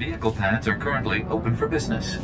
vehicle paths are currently open for business.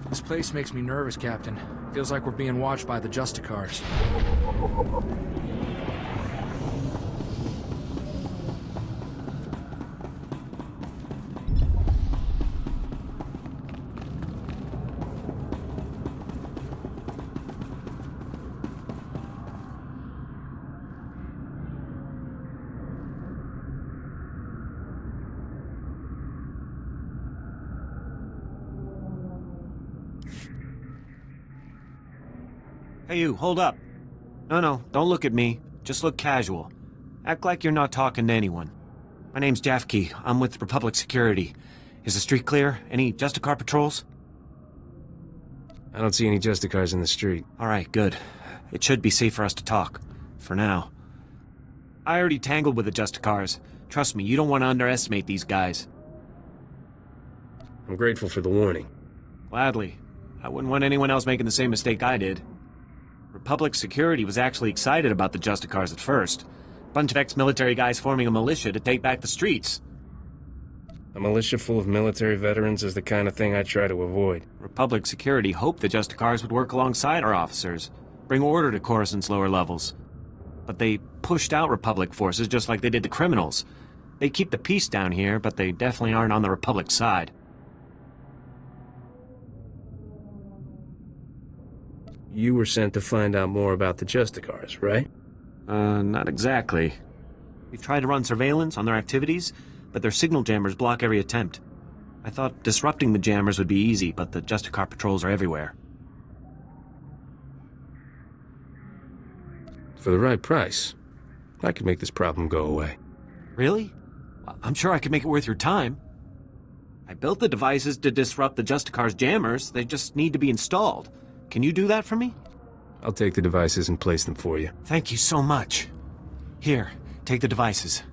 This place makes me nervous, Captain. Feels like we're being watched by the SWTORs. Hey you, hold up. No, don't look at me. Just look casual. Act like you're not talking to anyone. My name's Jafke. I'm with Republic Security. Is the street clear? Any SWTOR patrols? I don't see any SWTORs in the street. Alright, good. It should be safe for us to talk. For now. I already tangled with the SWTORs. Trust me, you don't want to underestimate these guys. I'm grateful for the warning. Gladly. I wouldn't want anyone else making the same mistake I did. Republic Security was actually excited about the SWTORs at first. Bunch of ex-military guys forming a militia to take back the streets. A militia full of military veterans is the kind of thing I try to avoid. Republic Security hoped the SWTORs would work alongside our officers, bring order to Coruscant's lower levels. But they pushed out Republic forces just like they did the criminals. They keep the peace down here, but they definitely aren't on the Republic side. You were sent to find out more about the SWTORs, right? Not exactly. We've tried to run surveillance on their activities, but their signal jammers block every attempt. I thought disrupting the jammers would be easy, but the SWTOR patrols are everywhere. For the right price, I could make this problem go away. Really? I'm sure I could make it worth your time. I built the devices to disrupt the SWTOR's jammers. They just need to be installed. Can you do that for me? I'll take the devices and place them for you. Thank you so much. Here, take the devices.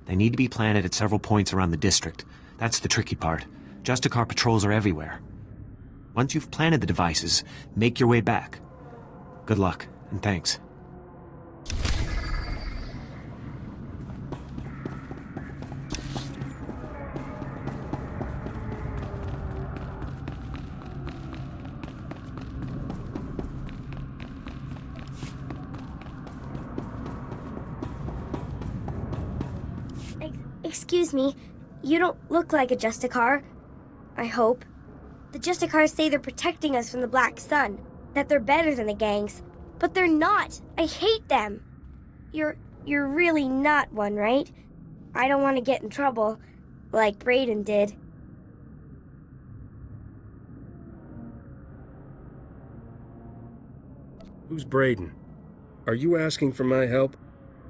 They need to be planted at several points around the district. That's the tricky part. SWTOR patrols are everywhere. Once you've planted the devices, make your way back. Good luck, and thanks. Excuse me, you don't look like a SWTOR. I hope. The SWTORs say they're protecting us from the Black Sun, that they're better than the gangs, but they're not. I hate them. You're really not one, right? I don't want to get in trouble, like Brayden did. Who's Brayden? Are you asking for my help?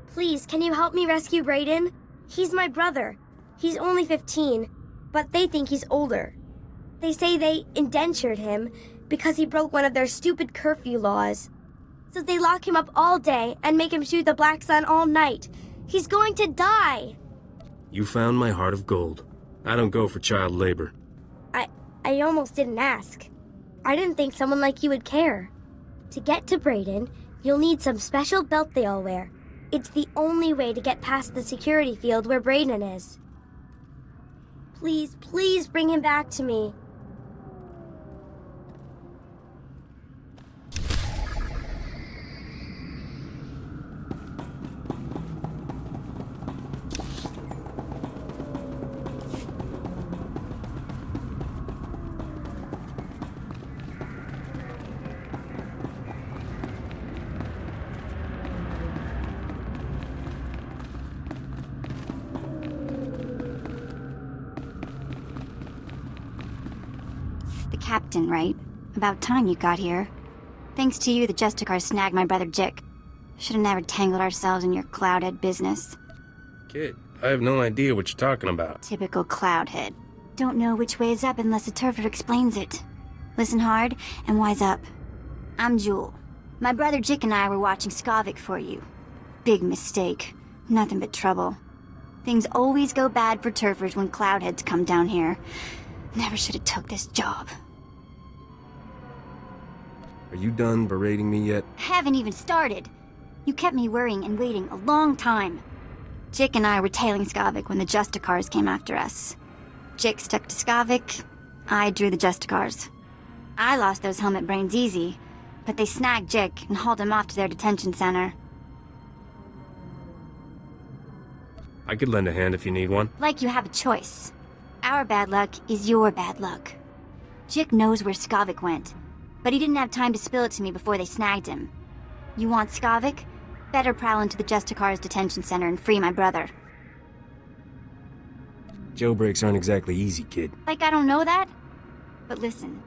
Please, can you help me rescue Brayden? He's my brother. He's only 15, but they think he's older. They say they indentured him because he broke one of their stupid curfew laws. So they lock him up all day and make him shoot the Black Sun all night. He's going to die! You found my heart of gold. I don't go for child labor. I almost didn't ask. I didn't think someone like you would care. To get to Brayden, you'll need some special belt they all wear. It's the only way to get past the security field where Brayden is. Please, please bring him back to me. The captain, right? About time you got here. Thanks to you, the Justicar snagged my brother Jick. Should've never tangled ourselves in your cloudhead business. Kid, I have no idea what you're talking about. Typical cloudhead. Don't know which way is up unless a turfer explains it. Listen hard and wise up. I'm Jewel. My brother Jick and I were watching Skavik for you. Big mistake. Nothing but trouble. Things always go bad for turfers when cloudheads come down here. Never should have took this job. Are you done berating me yet? Haven't even started. You kept me worrying and waiting a long time. Jick and I were tailing Skavik when the Justicars came after us. Jick stuck to Skavik, I drew the Justicars. I lost those helmet brains easy, but they snagged Jick and hauled him off to their detention center. I could lend a hand if you need one. Like you have a choice. Our bad luck is your bad luck. Jick knows where Skavik went, but he didn't have time to spill it to me before they snagged him. You want Skavik? Better prowl into the Justicar's detention center and free my brother. Jailbreaks aren't exactly easy, kid. Like I don't know that? But listen,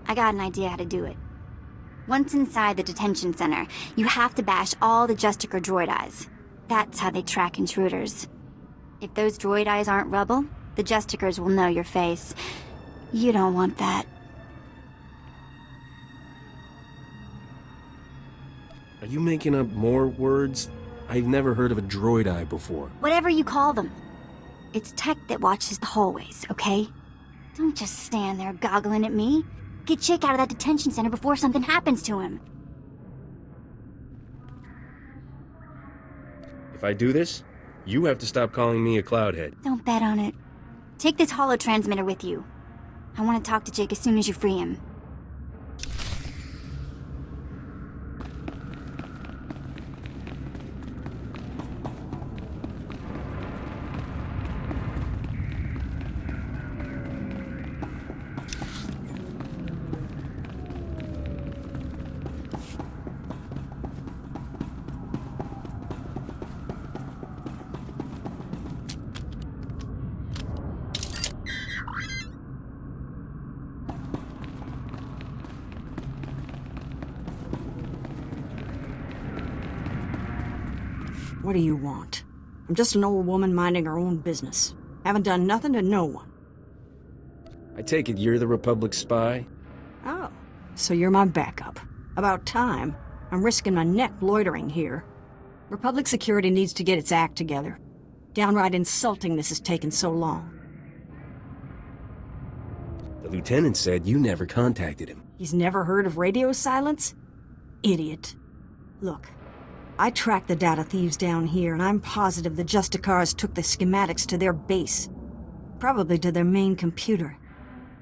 I got an idea how to do it. Once inside the detention center, you have to bash all the Justicar droid eyes. That's how they track intruders. If those droid eyes aren't rubble, the Justicars will know your face. You don't want that. Are you making up more words? I've never heard of a droid eye before. Whatever you call them. It's tech that watches the hallways, okay? Don't just stand there goggling at me. Get Jick out of that detention center before something happens to him. If I do this, you have to stop calling me a cloudhead. Don't bet on it. Take this holo transmitter with you. I want to talk to Jick as soon as you free him. What do you want? I'm just an old woman minding her own business. Haven't done nothing to no one. I take it you're the Republic spy? Oh, so you're my backup. About time. I'm risking my neck loitering here. Republic security needs to get its act together. Downright insulting this has taken so long. The lieutenant said you never contacted him. He's never heard of radio silence? Idiot. Look, I tracked the data thieves down here, and I'm positive the Justicars took the schematics to their base. Probably to their main computer.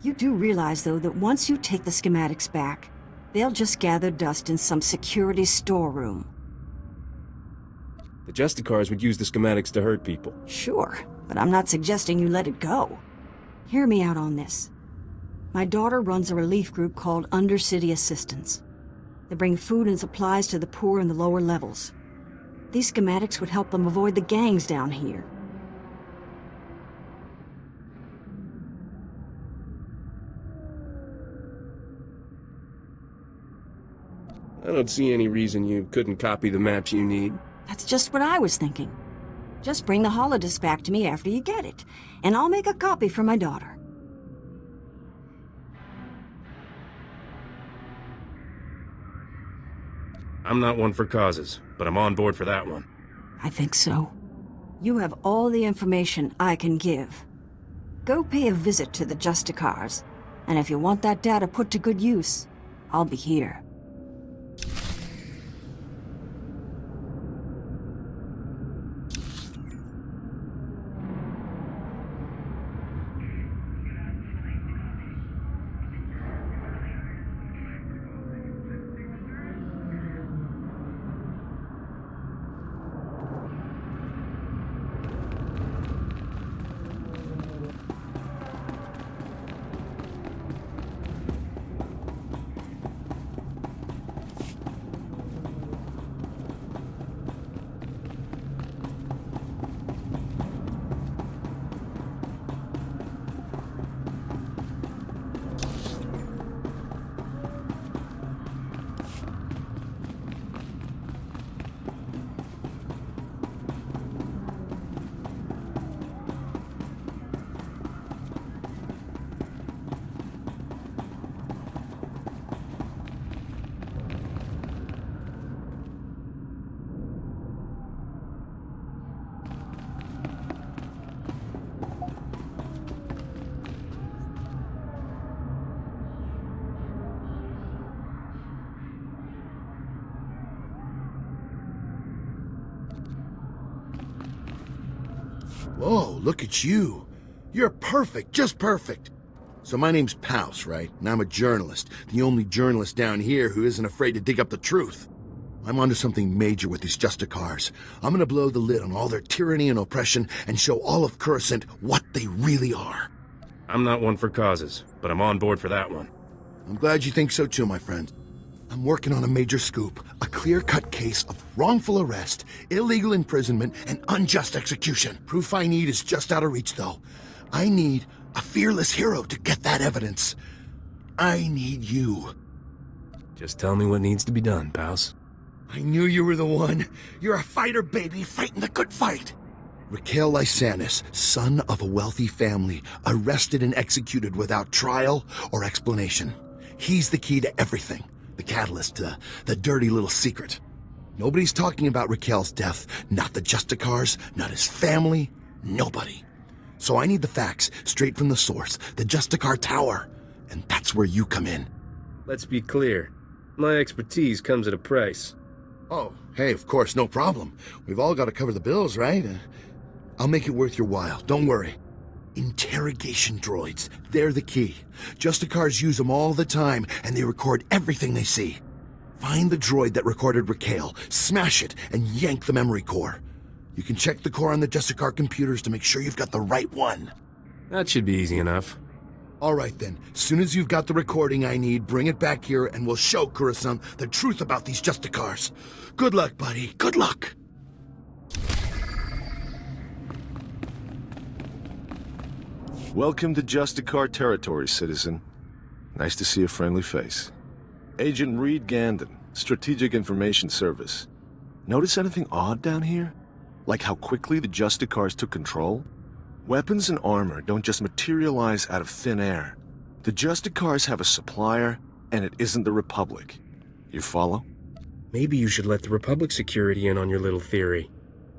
You do realize, though, that once you take the schematics back, they'll just gather dust in some security storeroom. The Justicars would use the schematics to hurt people. Sure, but I'm not suggesting you let it go. Hear me out on this. My daughter runs a relief group called Undercity Assistance. They bring food and supplies to the poor in the lower levels. These schematics would help them avoid the gangs down here. I don't see any reason you couldn't copy the maps you need. That's just what I was thinking. Just bring the holodisc back to me after you get it, and I'll make a copy for my daughter. I'm not one for causes, but I'm on board for that one. I think so. You have all the information I can give. Go pay a visit to the Justicars, and if you want that data put to good use, I'll be here. Whoa, look at you. You're perfect, just perfect. So my name's Pouse, right? And I'm a journalist. The only journalist down here who isn't afraid to dig up the truth. I'm onto something major with these Justicars. I'm gonna blow the lid on all their tyranny and oppression and show all of Coruscant what they really are. I'm not one for causes, but I'm on board for that one. I'm glad you think so too, my friend. I'm working on a major scoop, a clear-cut case of wrongful arrest, illegal imprisonment, and unjust execution. Proof I need is just out of reach, though. I need a fearless hero to get that evidence. I need you. Just tell me what needs to be done, Pouse. I knew you were the one. You're a fighter, baby, fighting the good fight. Raquel Lysanis, son of a wealthy family, arrested and executed without trial or explanation. He's the key to everything. The catalyst, the dirty little secret. Nobody's talking about Raquel's death. Not the Justicars, not his family, nobody. So I need the facts, straight from the source, the Justicar Tower. And that's where you come in. Let's be clear. My expertise comes at a price. Oh, hey, of course, no problem. We've all got to cover the bills, right? I'll make it worth your while, don't worry. Interrogation droids, they're the key. Justicars use them all the time, and they record everything they see. Find the droid that recorded Raquel, smash it, and yank the memory core. You can check the core on the Justicar computers to make sure you've got the right one. That should be easy enough. All right then, soon as you've got the recording I need, bring it back here and we'll show Coruscant the truth about these Justicars. Good luck, buddy, good luck! Welcome to Justicar territory, citizen. Nice to see a friendly face. Agent Reed Gandon, Strategic Information Service. Notice anything odd down here? Like how quickly the Justicars took control? Weapons and armor don't just materialize out of thin air. The Justicars have a supplier, and it isn't the Republic. You follow? Maybe you should let the Republic security in on your little theory.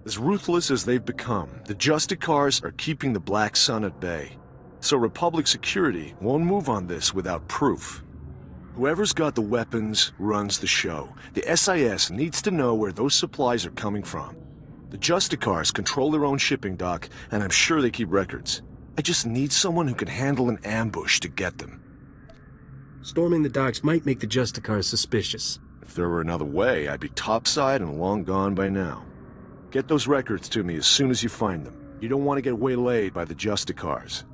As ruthless as they've become, the Justicars are keeping the Black Sun at bay. So Republic security won't move on this without proof. Whoever's got the weapons runs the show. The SIS needs to know where those supplies are coming from. The Justicars control their own shipping dock, and I'm sure they keep records. I just need someone who can handle an ambush to get them. Storming the docks might make the Justicars suspicious. If there were another way, I'd be topside and long gone by now. Get those records to me as soon as you find them. You don't want to get waylaid by the Justicars.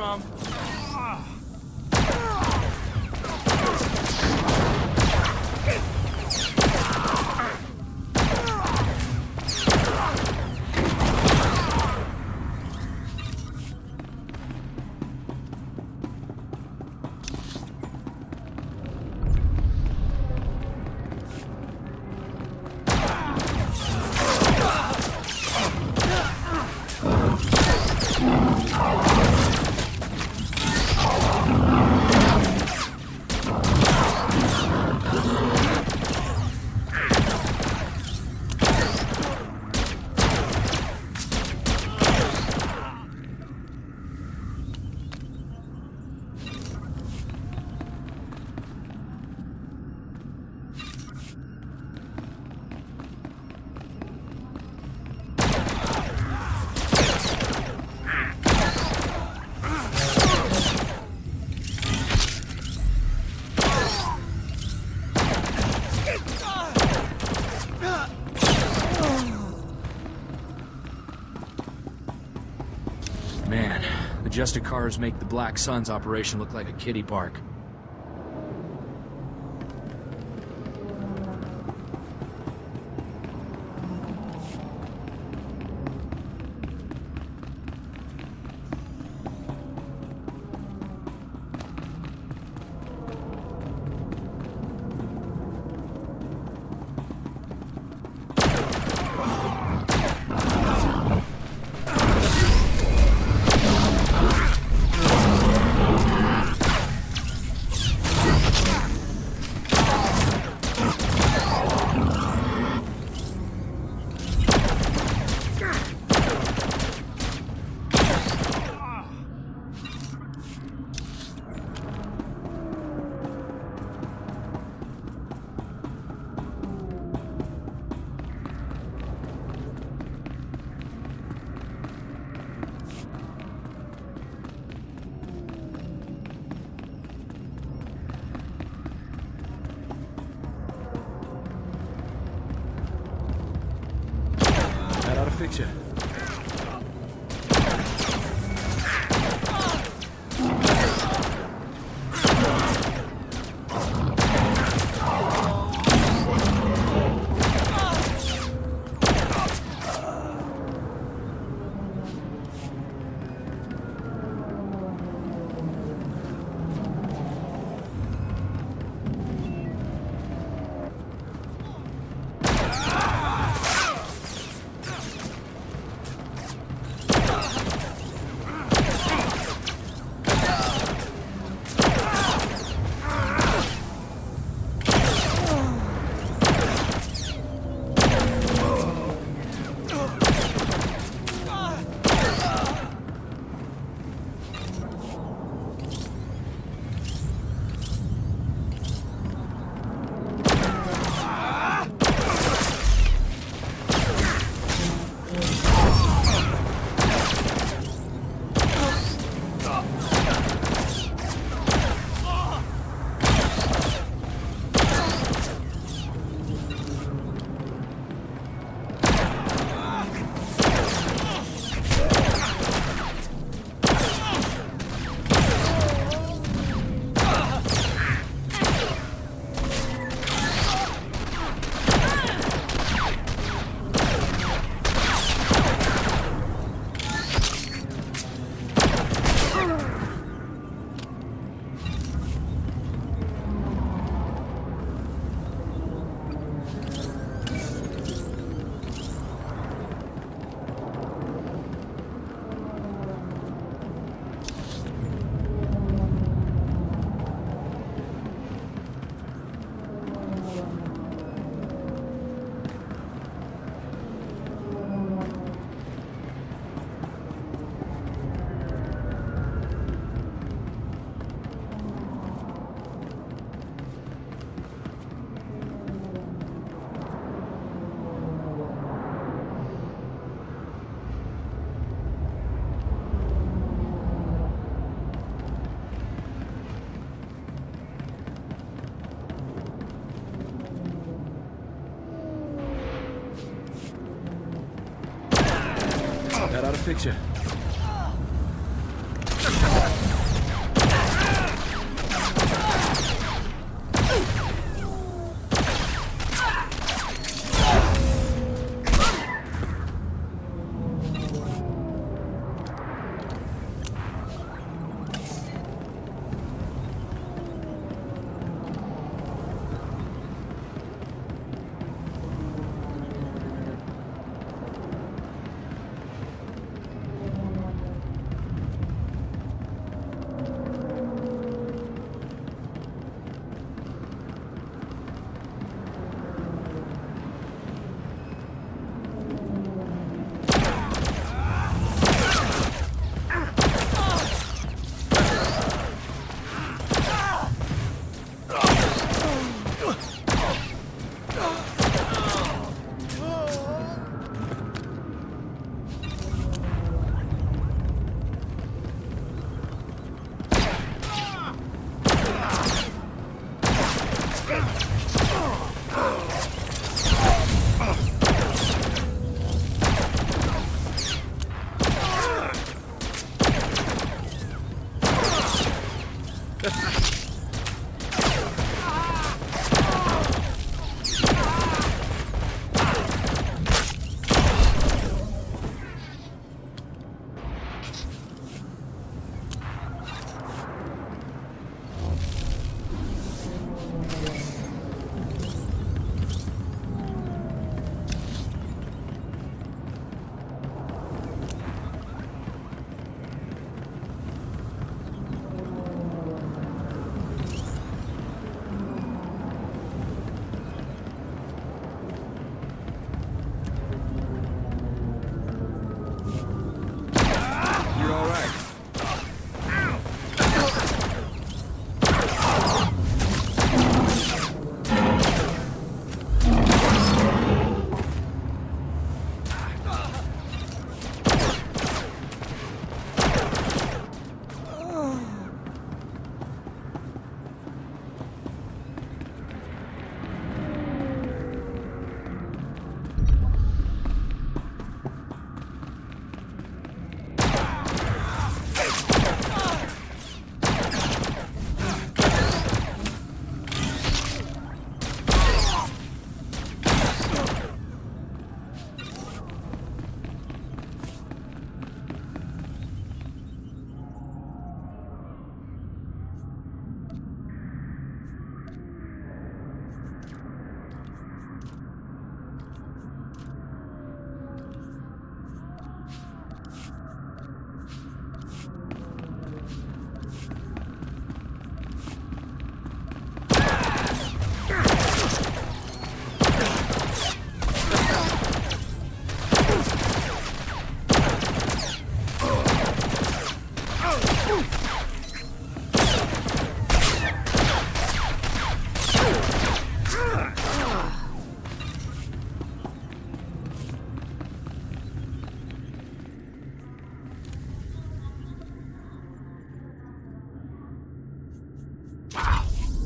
Mom. Man, the SWTORs make the Black Suns operation look like a kiddie park. That ought to fix you. That ought to fix you.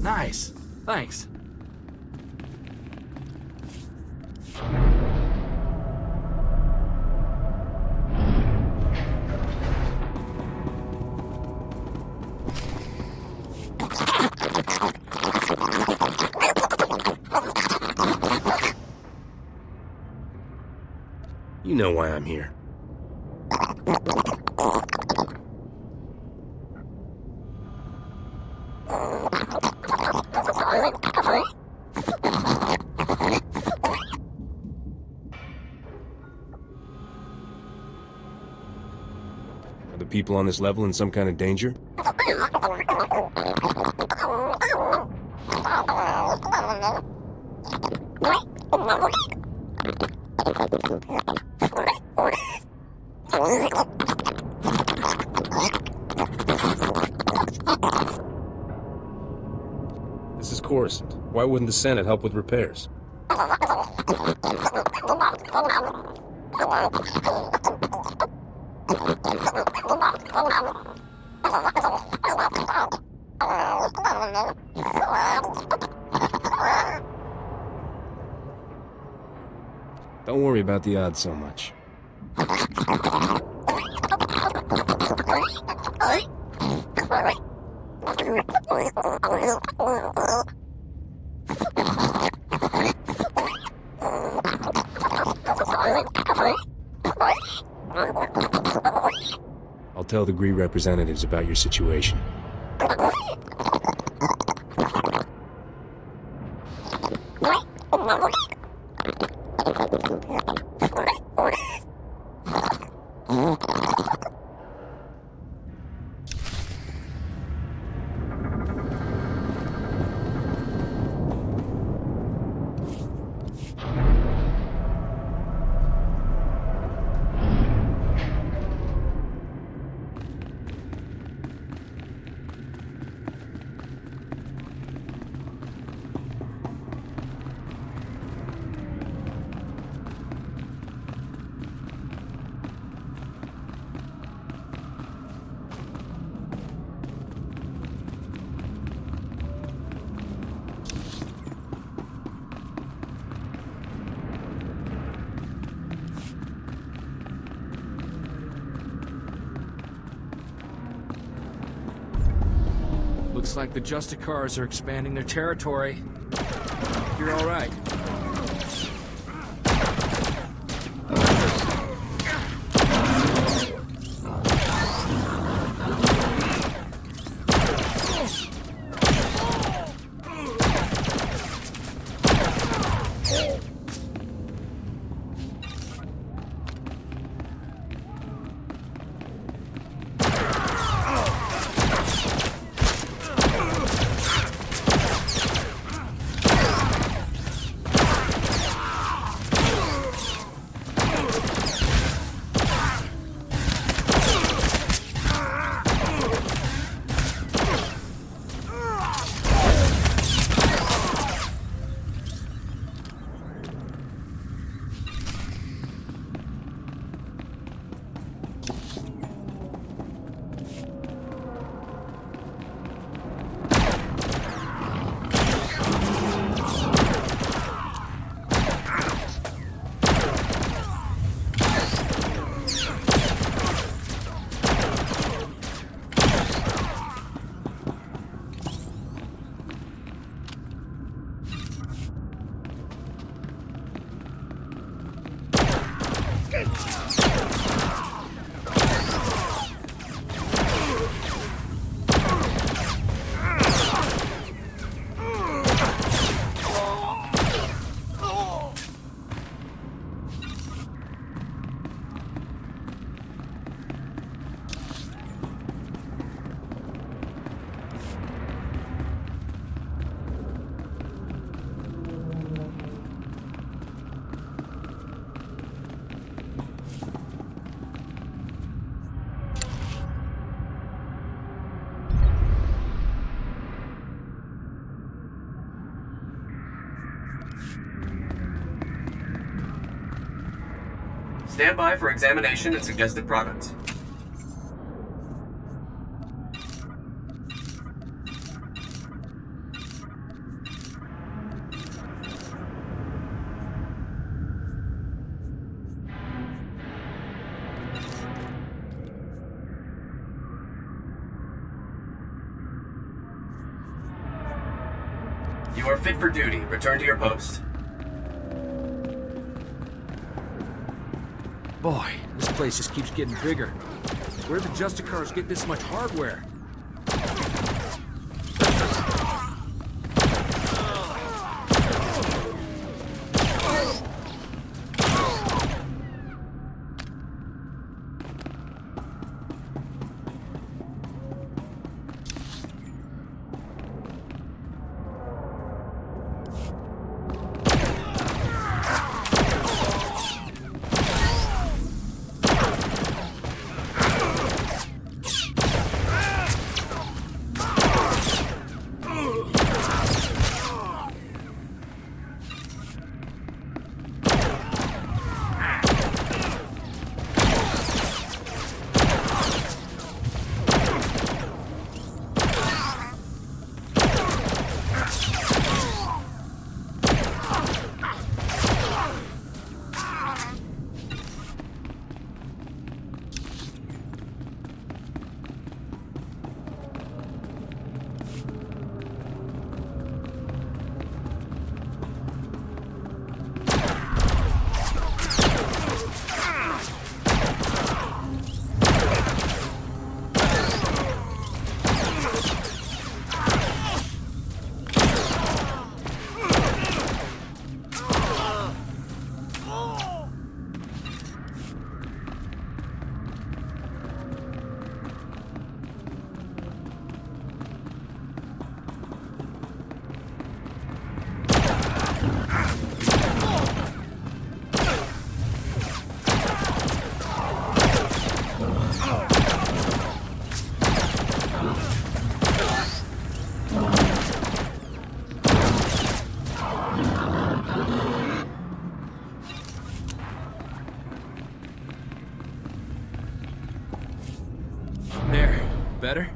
Nice. Thanks. You know why I'm here. Are the people on this level in some kind of danger? This is Coruscant. Why wouldn't the Senate help with repairs? Don't worry about the odds so much. I'll tell the Gree representatives about your situation. Looks like the Justicars are expanding their territory. You're all right. Stand by for examination and suggested products. You are fit for duty. Return to your post. Boy, this place just keeps getting bigger. Where the Justicars get this much hardware? There. Better?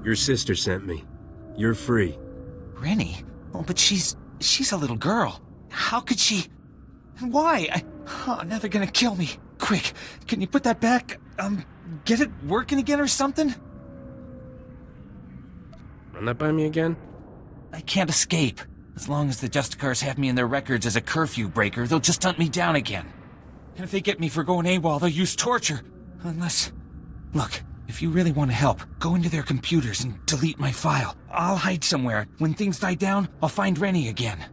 Your sister sent me. You're free. Rennie? Oh, but she's a little girl. How could she... Why? Now they're gonna kill me. Quick, can you put that back? Get it working again or something? Run that by me again? I can't escape. As long as the Justicars have me in their records as a curfew breaker, they'll just hunt me down again. And if they get me for going AWOL, they'll use torture. Unless... Look, if you really want to help, go into their computers and delete my file. I'll hide somewhere. When things die down, I'll find Rennie again.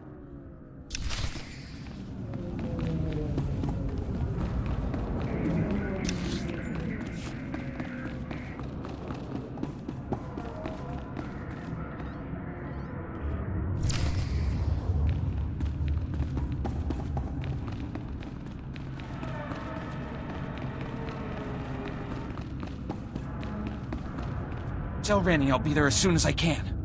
Tell Rennie I'll be there as soon as I can.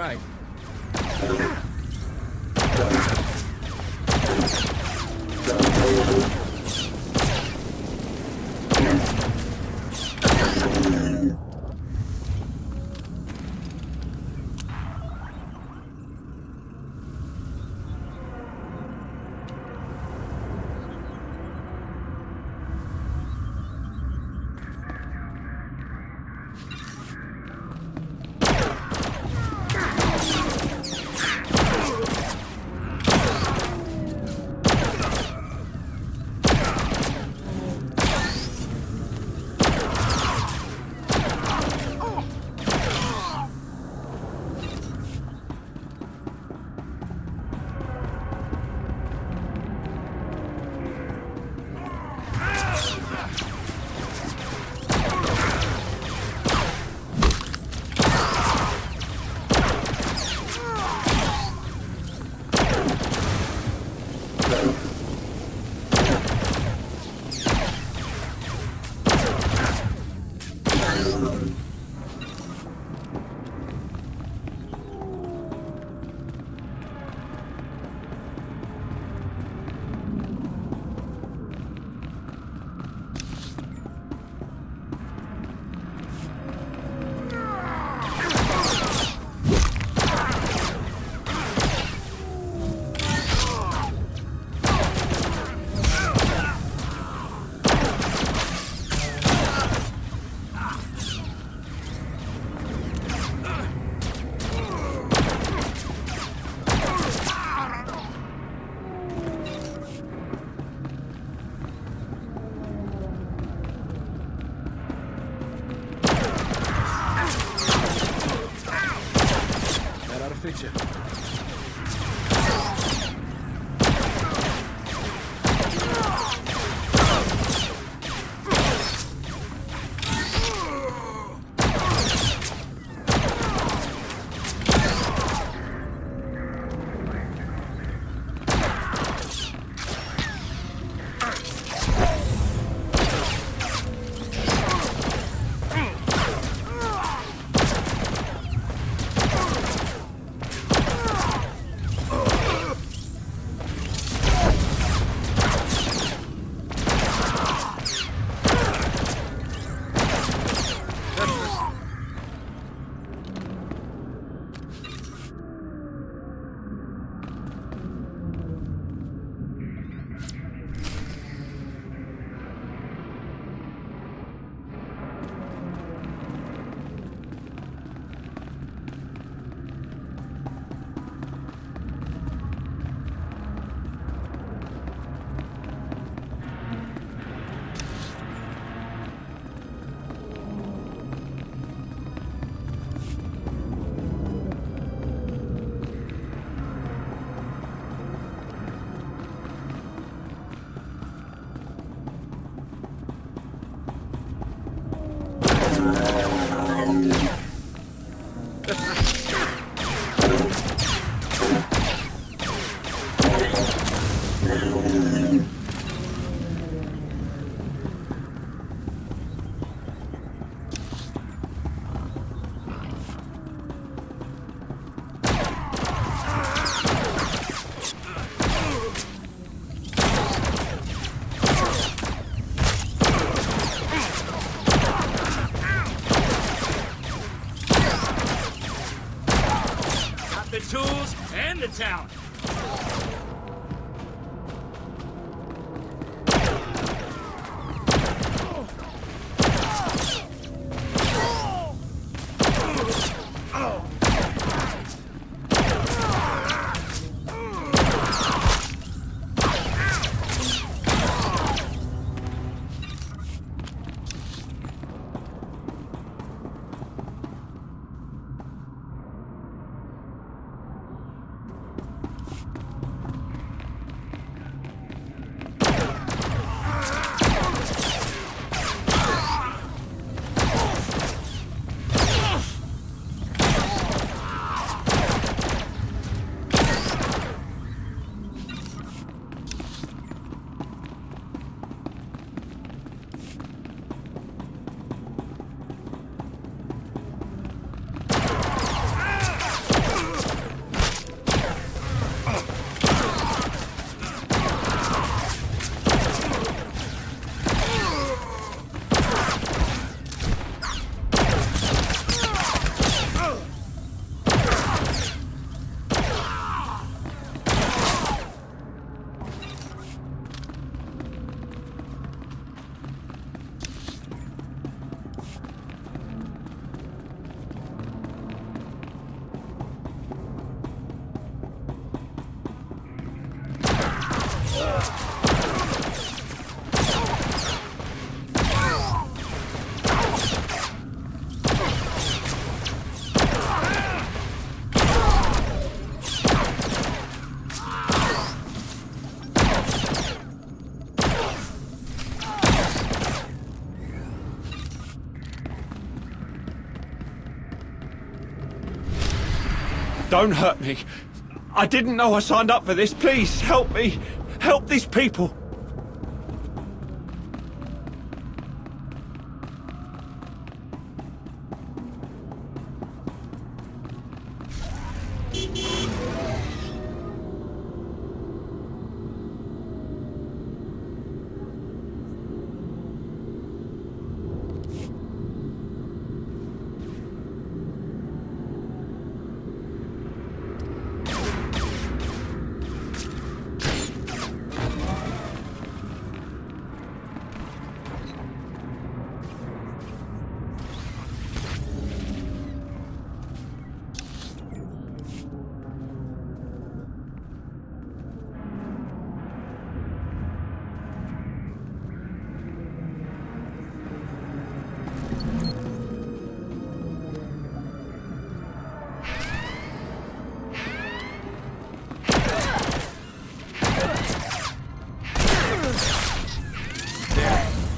right. Fix you. The tools and the talent. Don't hurt me. I didn't know I signed up for this. Please, help me. Help these people.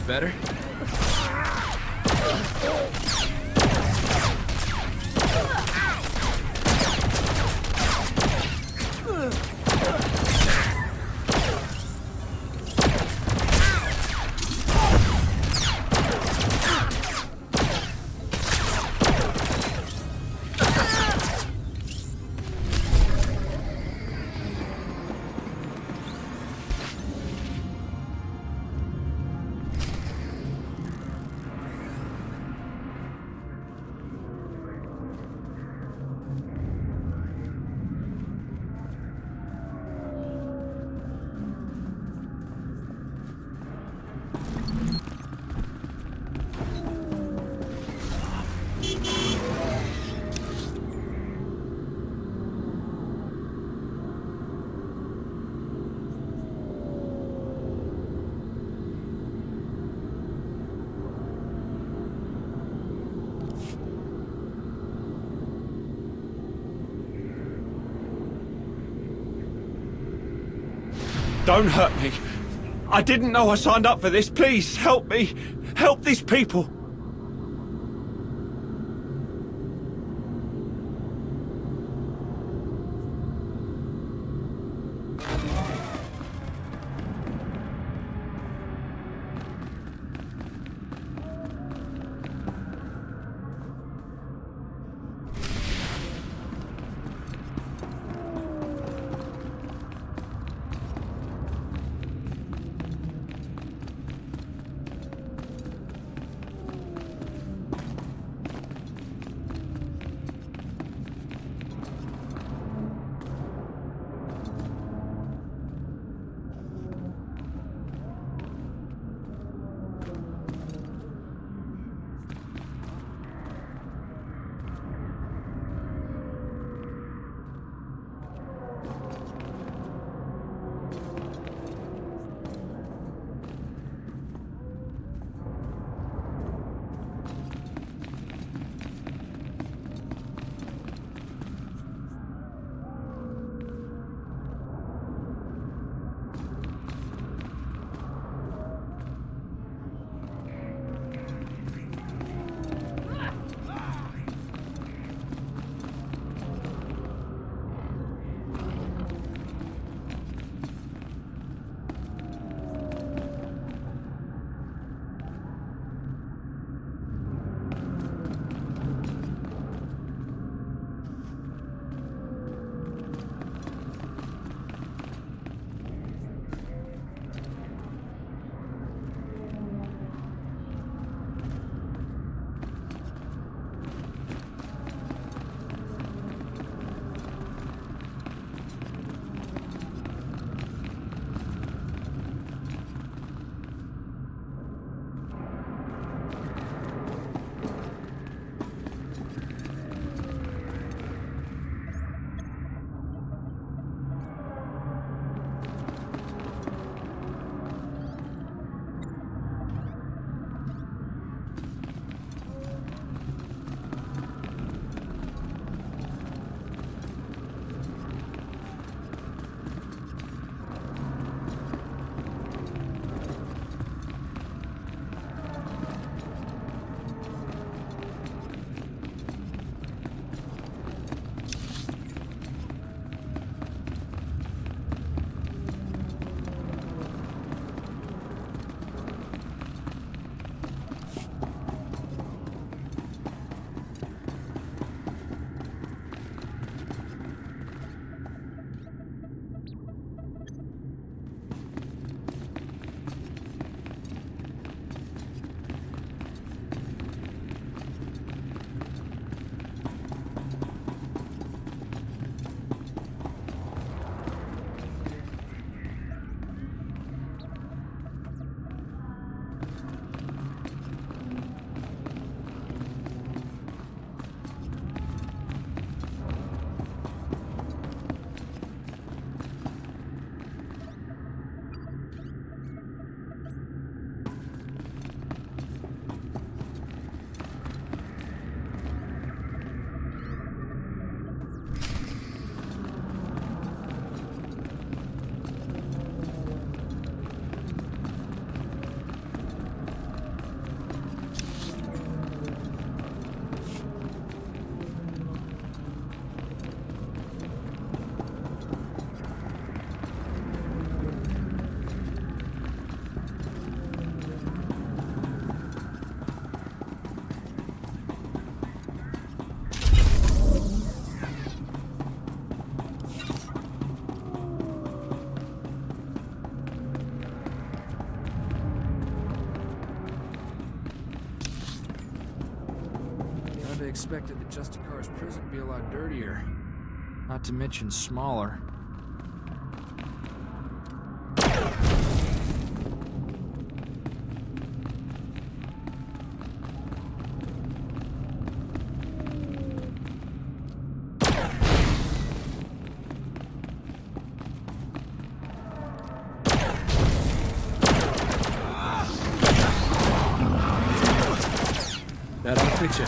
Better? Don't hurt me. I didn't know I signed up for this. Please, help me. Help these people. expected the Justicar's prison to be a lot dirtier. Not to mention smaller. That'll fix you.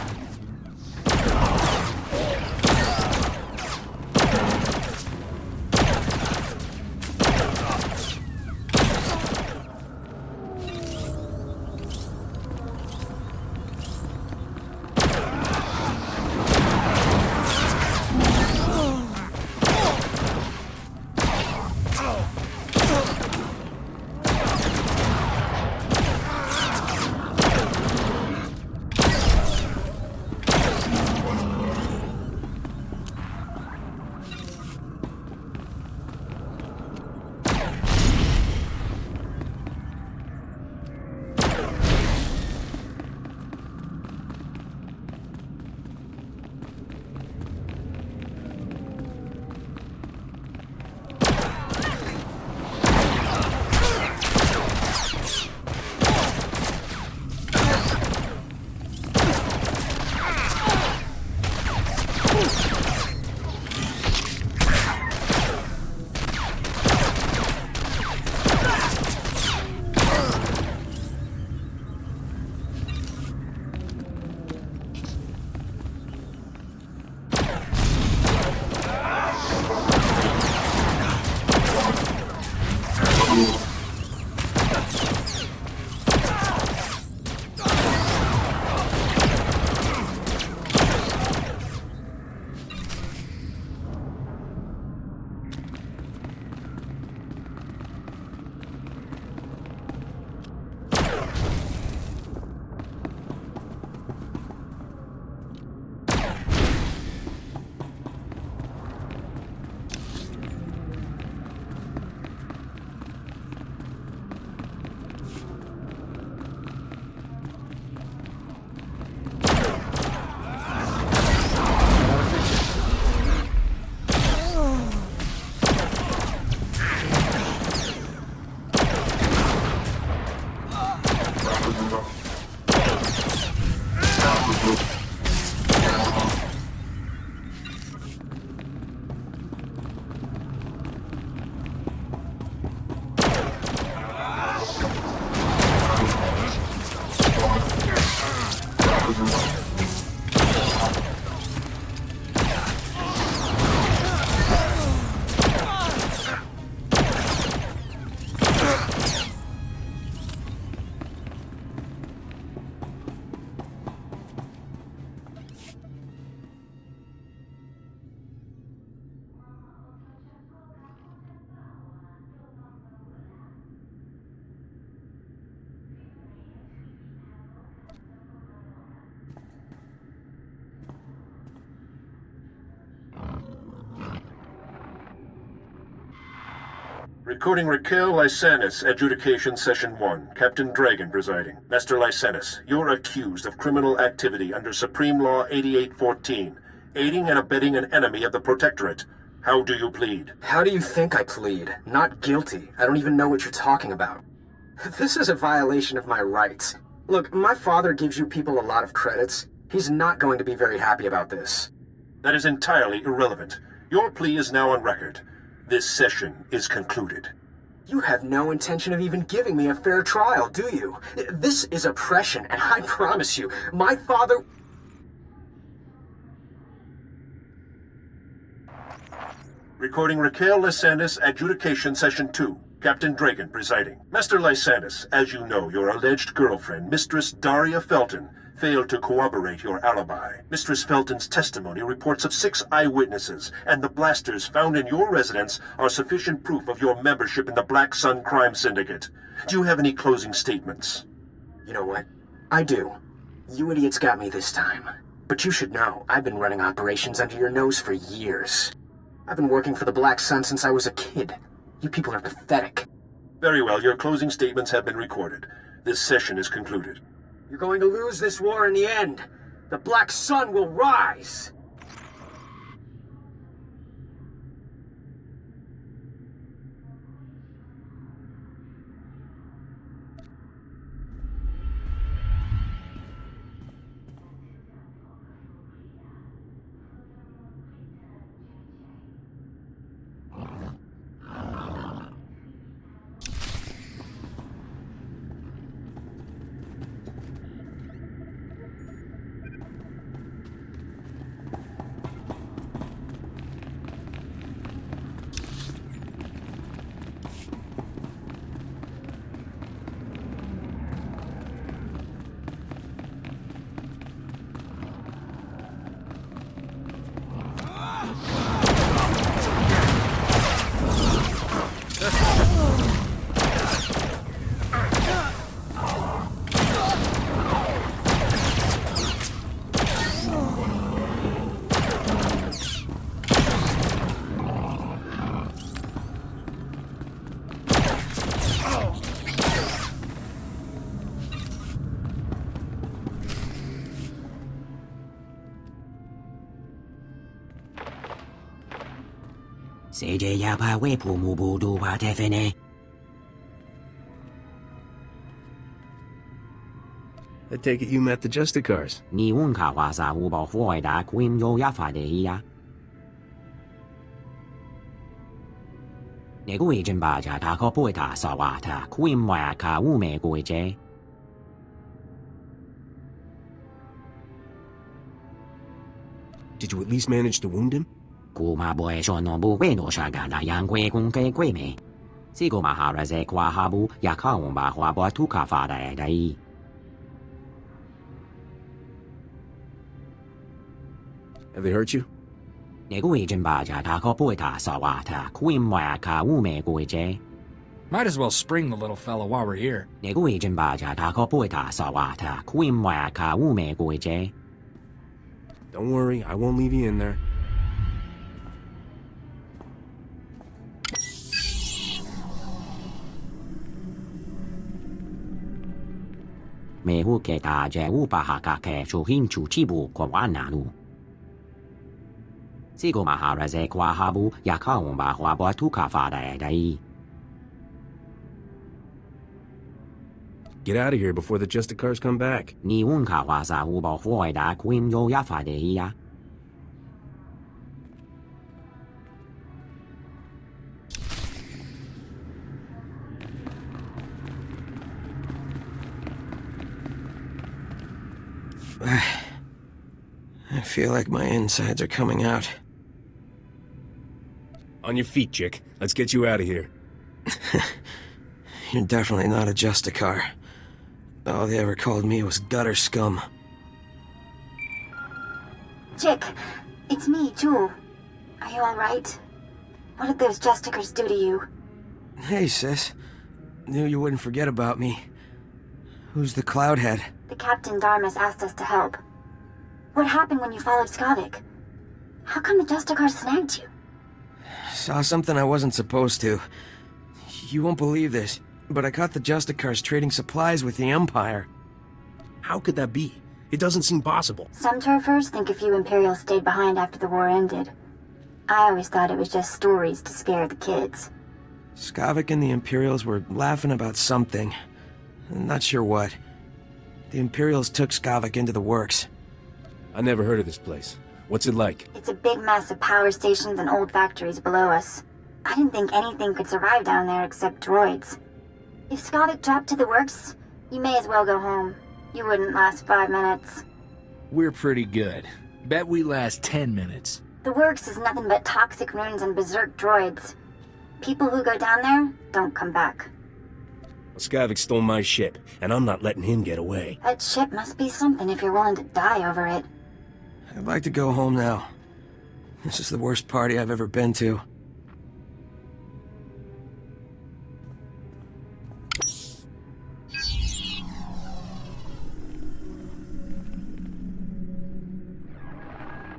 Recording Raquel Lysanis, Adjudication Session 1. Captain Dragon presiding. Master Lysanis, you're accused of criminal activity under Supreme Law 8814, aiding and abetting an enemy of the Protectorate. How do you plead? How do you think I plead? Not guilty. I don't even know what you're talking about. This is a violation of my rights. Look, my father gives you people a lot of credits. He's not going to be very happy about this. That is entirely irrelevant. Your plea is now on record. This session is concluded. You have no intention of even giving me a fair trial, do you? This is oppression, and I promise you, my father... Recording Raquel Lysanis, Adjudication Session 2. Captain Dragon presiding. Master Lysanis, as you know, your alleged girlfriend, Mistress Daria Felton, failed to corroborate your alibi. Mistress Felton's testimony reports of 6 eyewitnesses, and the blasters found in your residence are sufficient proof of your membership in the Black Sun Crime Syndicate. Do you have any closing statements? You know what? I do. You idiots got me this time. But you should know, I've been running operations under your nose for years. I've been working for the Black Sun since I was a kid. You people are pathetic. Very well, your closing statements have been recorded. This session is concluded. You're going to lose this war in the end. The Black Sun will rise! I take it you met the Justicars. Did you at least manage to wound him? Have they hurt you? Might as well spring the little fella while we're here. Don't worry, I won't leave you in there. Get out of here before the Justicars come back. I feel like my insides are coming out. On your feet, chick. Let's get you out of here. You're definitely not a Justicar. All they ever called me was gutter scum. Chick, it's me, Jewel. Are you alright? What did those Justicars do to you? Hey, sis. Knew you wouldn't forget about me. Who's the Cloudhead? The Captain Darmus asked us to help. What happened when you followed Skavik? How come the Justicars snagged you? Saw something I wasn't supposed to. You won't believe this, but I caught the Justicars trading supplies with the Empire. How could that be? It doesn't seem possible. Some turfers think a few Imperials stayed behind after the war ended. I always thought it was just stories to scare the kids. Skavik and the Imperials were laughing about something. Not sure what. The Imperials took Skavik into the works. I never heard of this place. What's it like? It's a big mess of power stations and old factories below us. I didn't think anything could survive down there except droids. If Skavik dropped to the works, you may as well go home. You wouldn't last 5 minutes. We're pretty good. Bet we last 10 minutes. The works is nothing but toxic ruins and berserk droids. People who go down there don't come back. Well, Skavik stole my ship, and I'm not letting him get away. That ship must be something if you're willing to die over it. I'd like to go home now. This is the worst party I've ever been to.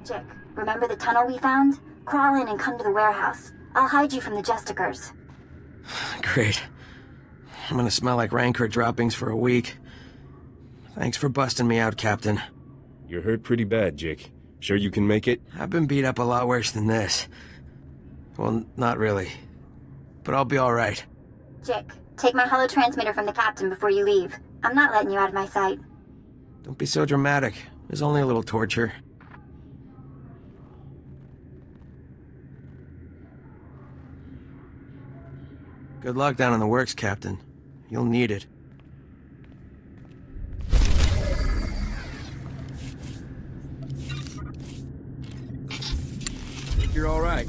Jick, remember the tunnel we found? Crawl in and come to the warehouse. I'll hide you from the Justicars. Great. I'm gonna smell like Rancor droppings for a week. Thanks for busting me out, Captain. You're hurt pretty bad, Jake. Sure you can make it? I've been beat up a lot worse than this. Well, not really. But I'll be alright. Jick, take my holo transmitter from the captain before you leave. I'm not letting you out of my sight. Don't be so dramatic. There's only a little torture. Good luck down in the works, Captain. You'll need it. Think you're all right.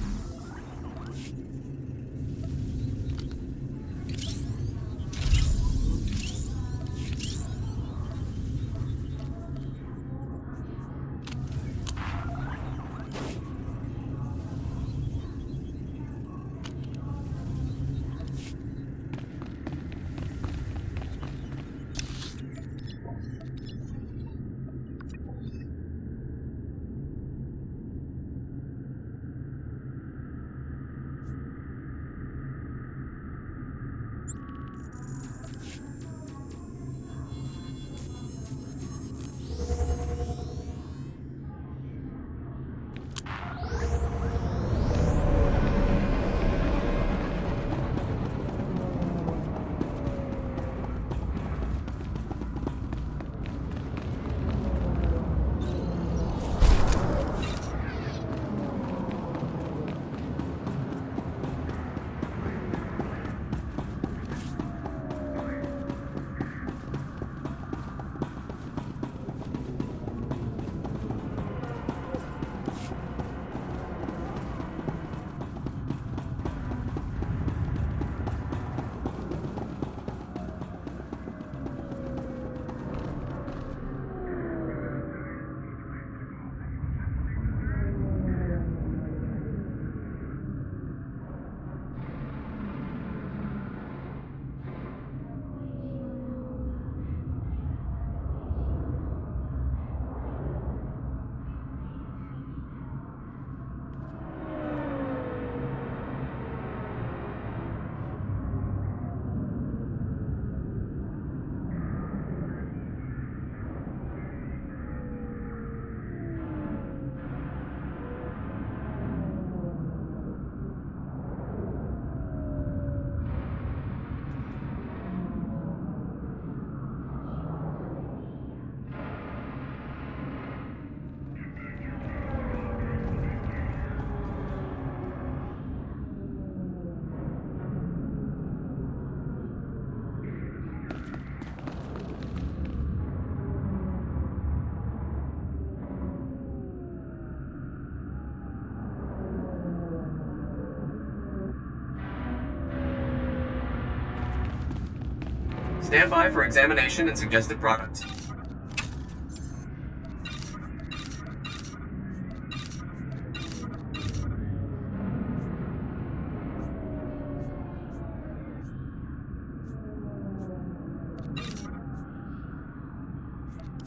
Stand by for examination and suggested products.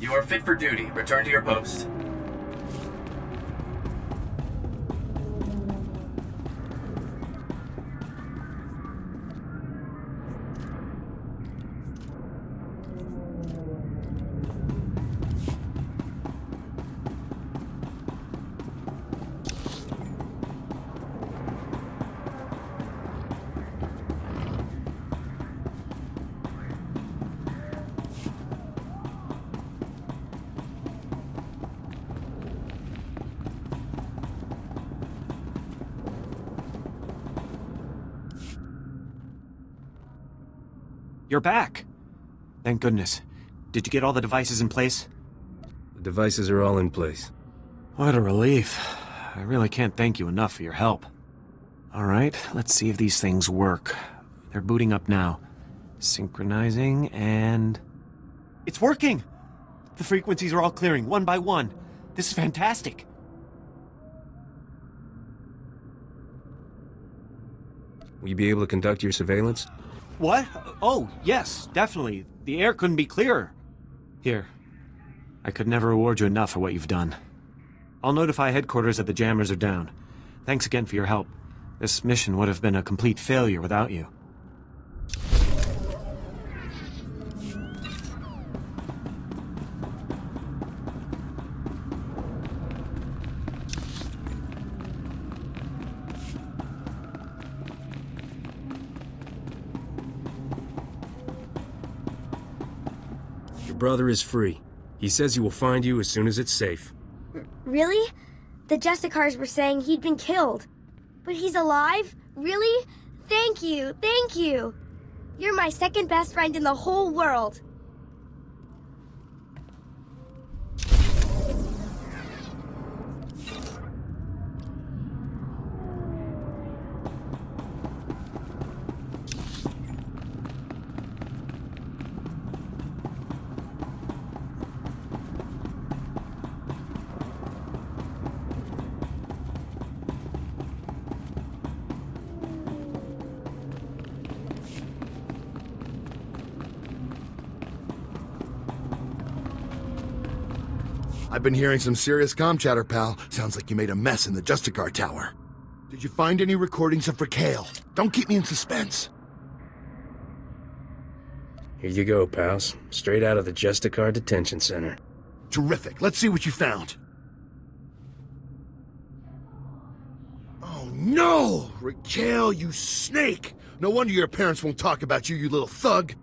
You are fit for duty. Return to your post. You're back! Thank goodness. Did you get all the devices in place? The devices are all in place. What a relief. I really can't thank you enough for your help. Alright, let's see if these things work. They're booting up now. Synchronizing, and... It's working! The frequencies are all clearing, one by one. This is fantastic! Will you be able to conduct your surveillance? What? Oh, yes, definitely. The air couldn't be clearer. Here. I could never reward you enough for what you've done. I'll notify headquarters that the jammers are down. Thanks again for your help. This mission would have been a complete failure without you. brother is free. He says he will find you as soon as it's safe. Really? The Justicars were saying he'd been killed. But he's alive? Really? Thank you, thank you. You're my second best friend in the whole world. I've been hearing some serious comm chatter, pal. Sounds like you made a mess in the Justicar Tower. Did you find any recordings of Raquel? Don't keep me in suspense. Here you go, pals. Straight out of the Justicar Detention Center. Terrific. Let's see what you found. Oh, no! Raquel, you snake! No wonder your parents won't talk about you, you little thug.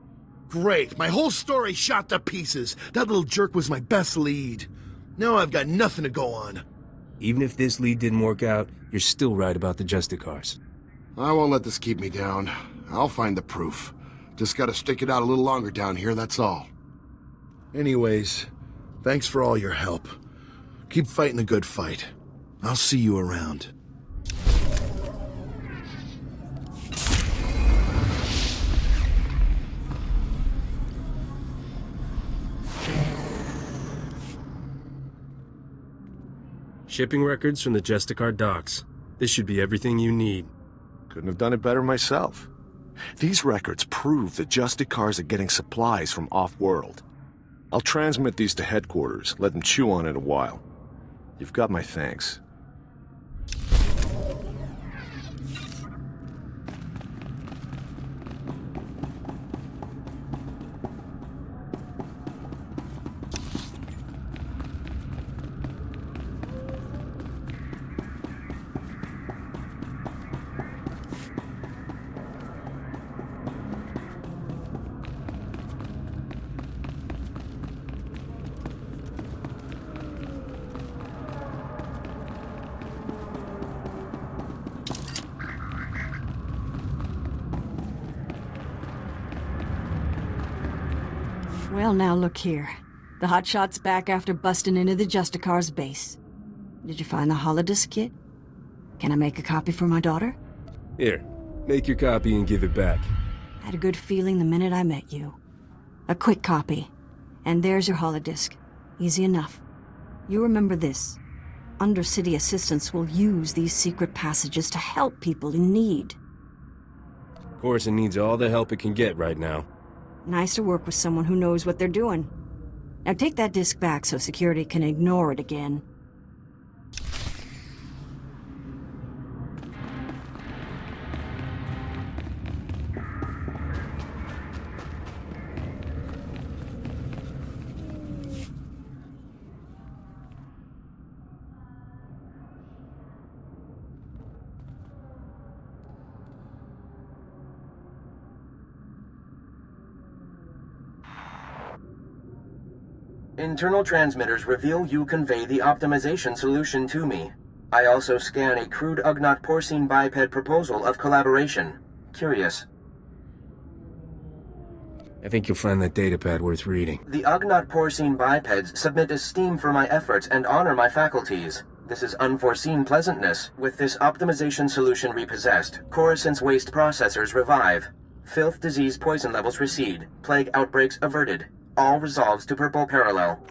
Great. My whole story shot to pieces. That little jerk was my best lead. Now I've got nothing to go on. Even if this lead didn't work out, you're still right about the Justicars. I won't let this keep me down. I'll find the proof. Just gotta stick it out a little longer down here, that's all. Anyways, thanks for all your help. Keep fighting the good fight. I'll see you around. Shipping records from the Justicar docks. This should be everything you need. Couldn't have done it better myself. These records prove that Justicars are getting supplies from off-world. I'll transmit these to headquarters, let them chew on it a while. You've got my thanks. Well, now look here. The hotshot's back after busting into the Justicar's base. Did you find the holodisc kit? Can I make a copy for my daughter? Here, make your copy and give it back. I had a good feeling the minute I met you. A quick copy. And there's your holodisc. Easy enough. You remember this. Undercity assistants will use these secret passages to help people in need. Of course, it needs all the help it can get right now. Nice to work with someone who knows what they're doing. Now take that disc back so security can ignore it again. Internal transmitters reveal you convey the optimization solution to me. I also scan a crude Ugnaught porcine biped proposal of collaboration. Curious. I think you'll find that datapad worth reading. The Ugnaught porcine bipeds submit esteem for my efforts and honor my faculties. This is unforeseen pleasantness. With this optimization solution repossessed, Coruscant's waste processors revive. Filth disease poison levels recede. Plague outbreaks averted. All resolves to purple parallel.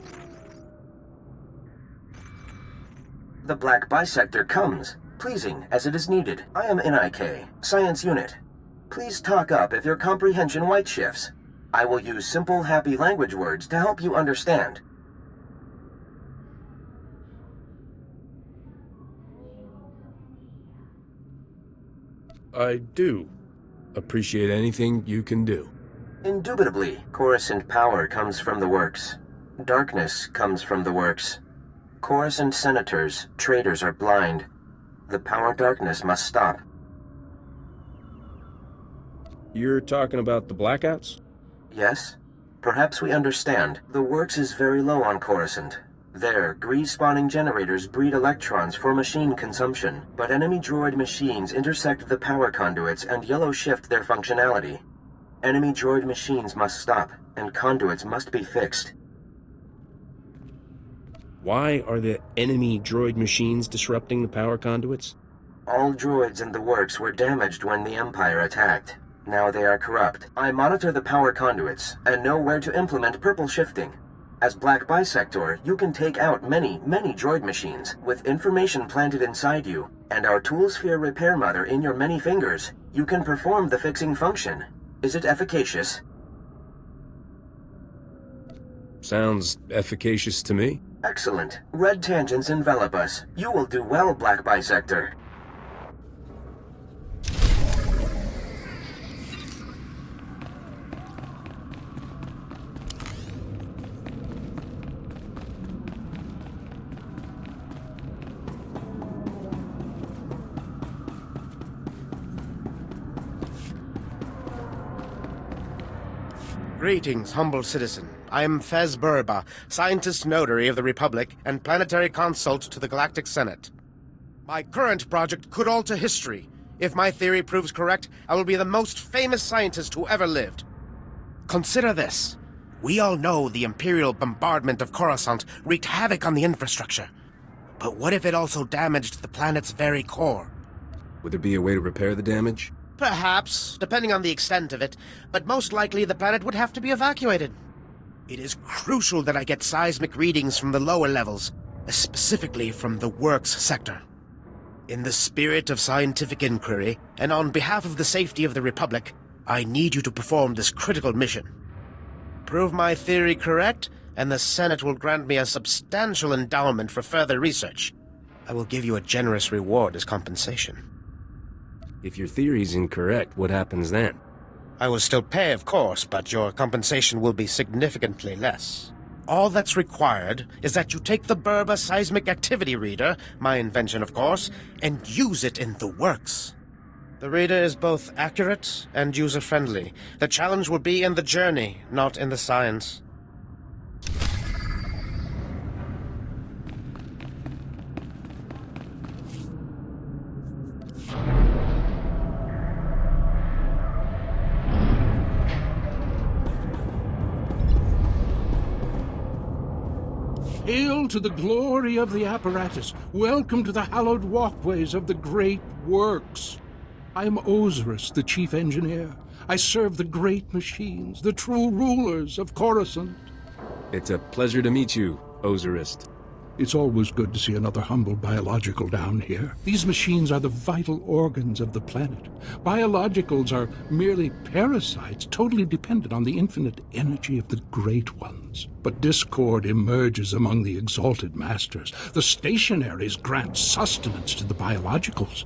The black bisector comes, pleasing as it is needed. I am NIK, Science Unit. Please talk up if your comprehension white shifts. I will use simple, happy language words to help you understand. I do appreciate anything you can do. Indubitably, Coruscant power comes from the works. Darkness comes from the works. Coruscant senators, traitors are blind. The power darkness must stop. You're talking about the blackouts? Yes? Perhaps we understand. The works is very low on Coruscant. There, grease-spawning generators breed electrons for machine consumption, but enemy droid machines intersect the power conduits and yellow shift their functionality. Enemy droid machines must stop, and conduits must be fixed. Why are the enemy droid machines disrupting the power conduits? All droids in the works were damaged when the Empire attacked. Now they are corrupt. I monitor the power conduits, and know where to implement purple shifting. As Black Bisector, you can take out many droid machines, with information planted inside you, and our Toolsphere repair mother in your many fingers. You can perform the fixing function. Is it efficacious? Sounds efficacious to me. Excellent. Red tangents envelop us. You will do well, Black Bisector. Greetings, humble citizen. I am Fez Burba, Scientist Notary of the Republic and Planetary Consult to the Galactic Senate. My current project could alter history. If my theory proves correct, I will be the most famous scientist who ever lived. Consider this. We all know the Imperial bombardment of Coruscant wreaked havoc on the infrastructure. But what if it also damaged the planet's very core? Would there be a way to repair the damage? Perhaps, depending on the extent of it, but most likely the planet would have to be evacuated. It is crucial that I get seismic readings from the lower levels, specifically from the Works sector. In the spirit of scientific inquiry, and on behalf of the safety of the Republic, I need you to perform this critical mission. Prove my theory correct, and the Senate will grant me a substantial endowment for further research. I will give you a generous reward as compensation. If your theory's incorrect, what happens then? I will still pay, of course, but your compensation will be significantly less. All that's required is that you take the Burba Seismic Activity Reader, my invention of course, and use it in the works. The reader is both accurate and user-friendly. The challenge will be in the journey, not in the science. Hail to the glory of the apparatus. Welcome to the hallowed walkways of the great works. I am Osiris, the chief engineer. I serve the great machines, the true rulers of Coruscant. It's a pleasure to meet you, Osiris. It's always good to see another humble biological down here. These machines are the vital organs of the planet. Biologicals are merely parasites, totally dependent on the infinite energy of the great ones. But discord emerges among the exalted masters. The stationaries grant sustenance to the biologicals,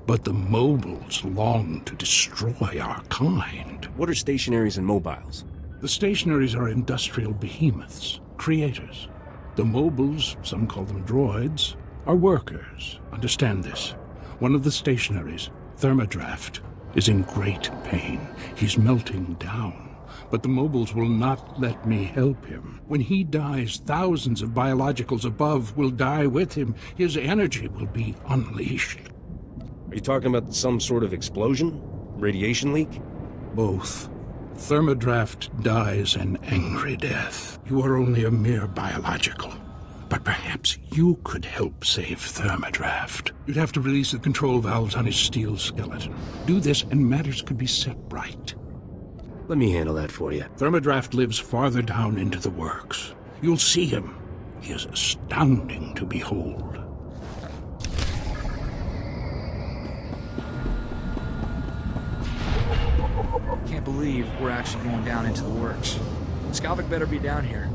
but the mobiles long to destroy our kind. What are stationaries and mobiles? The stationaries are industrial behemoths, creators. The mobiles, some call them droids, are workers. Understand this. One of the stationaries, Thermodraft, is in great pain. He's melting down. But the mobiles will not let me help him. When he dies, thousands of biologicals above will die with him. His energy will be unleashed. Are you talking about some sort of explosion? Radiation leak? Both. Thermodraft dies an angry death. You are only a mere biological. But perhaps you could help save Thermodraft. You'd have to release the control valves on his steel skeleton. Do this and matters could be set right. Let me handle that for you. Thermodraft lives farther down into the works. You'll see him. He is astounding to behold. Can't believe we're actually going down into the works. Skalvik better be down here.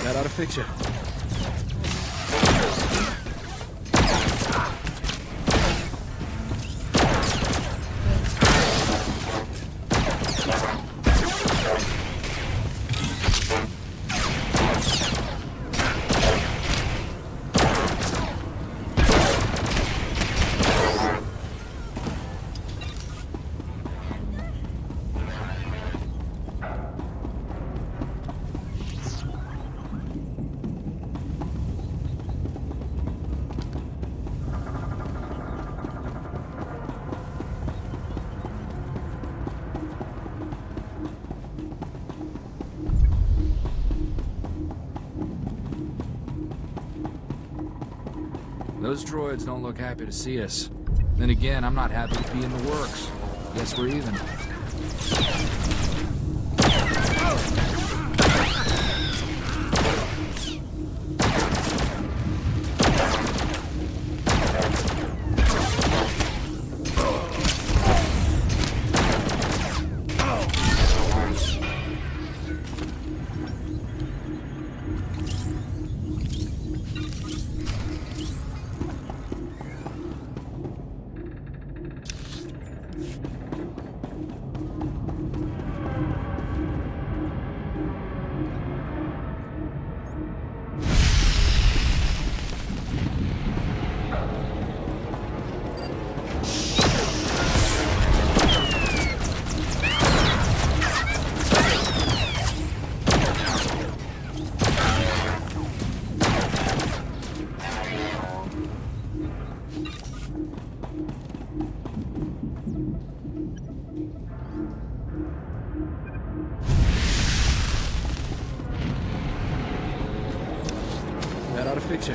That ought to fix you. Those droids don't look happy to see us. Then again, I'm not happy to be in the works. Guess we're even. That ought to fix you.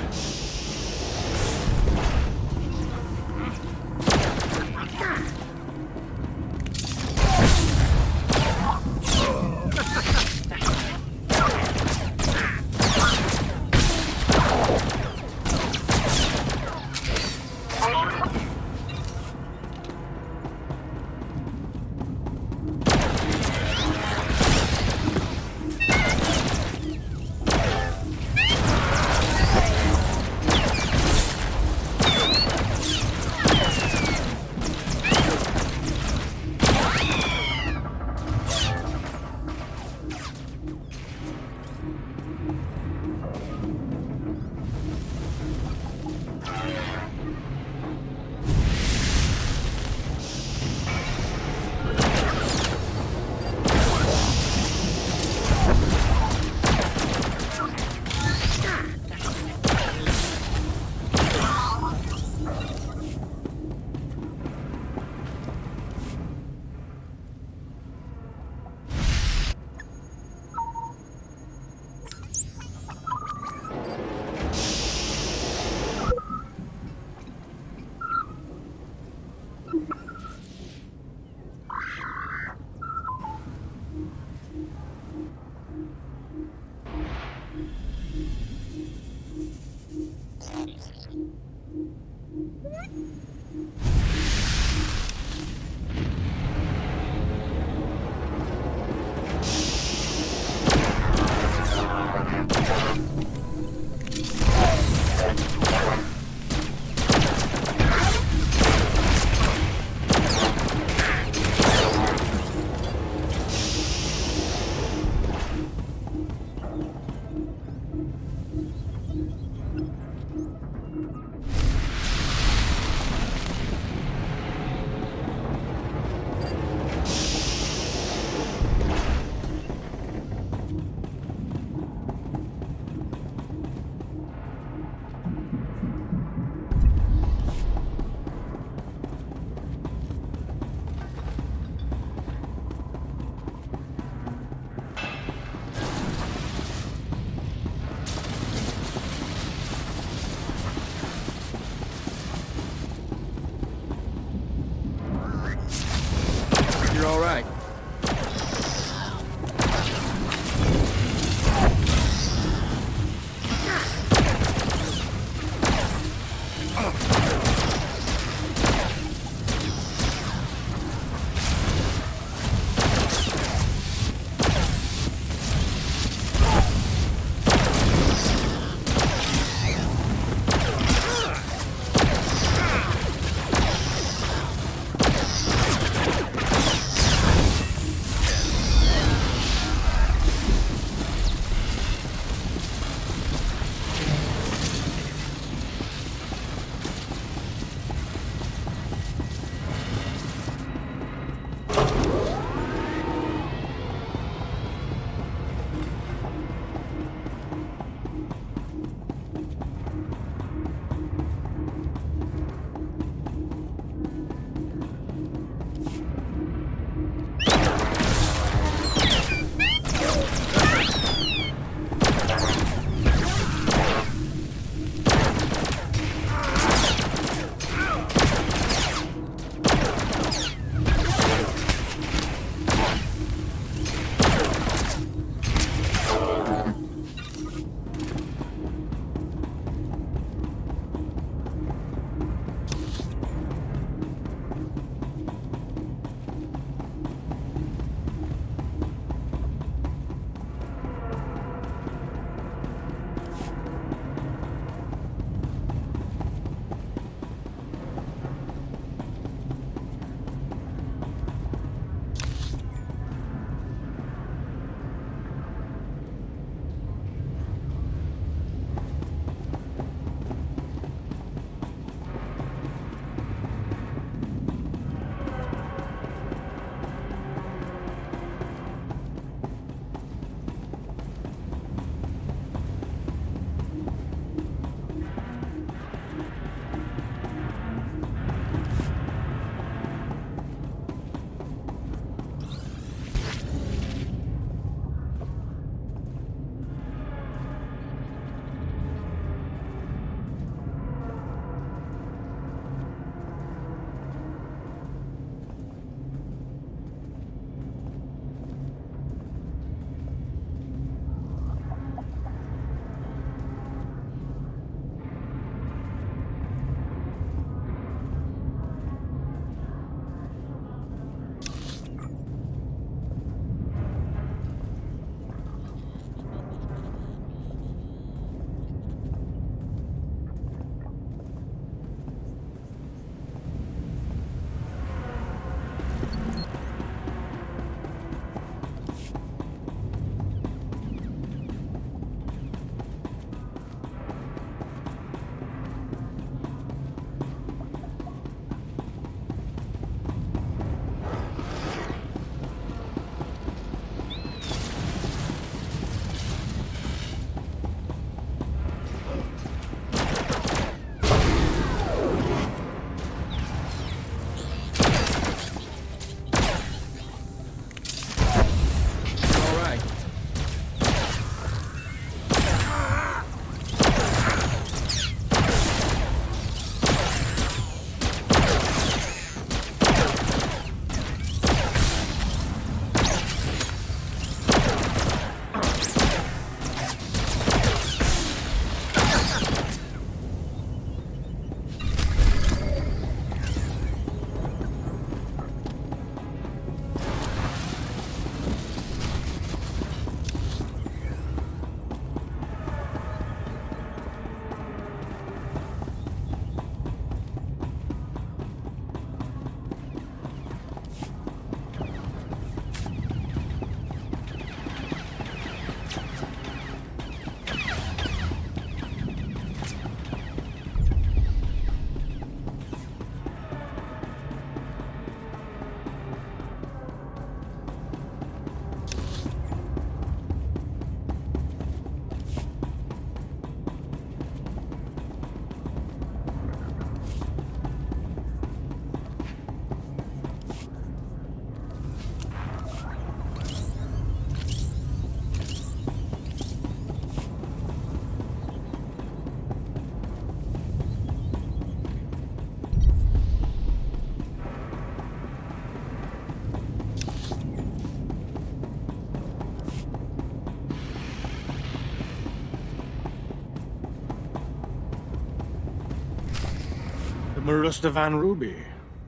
Marusta Van Ruby.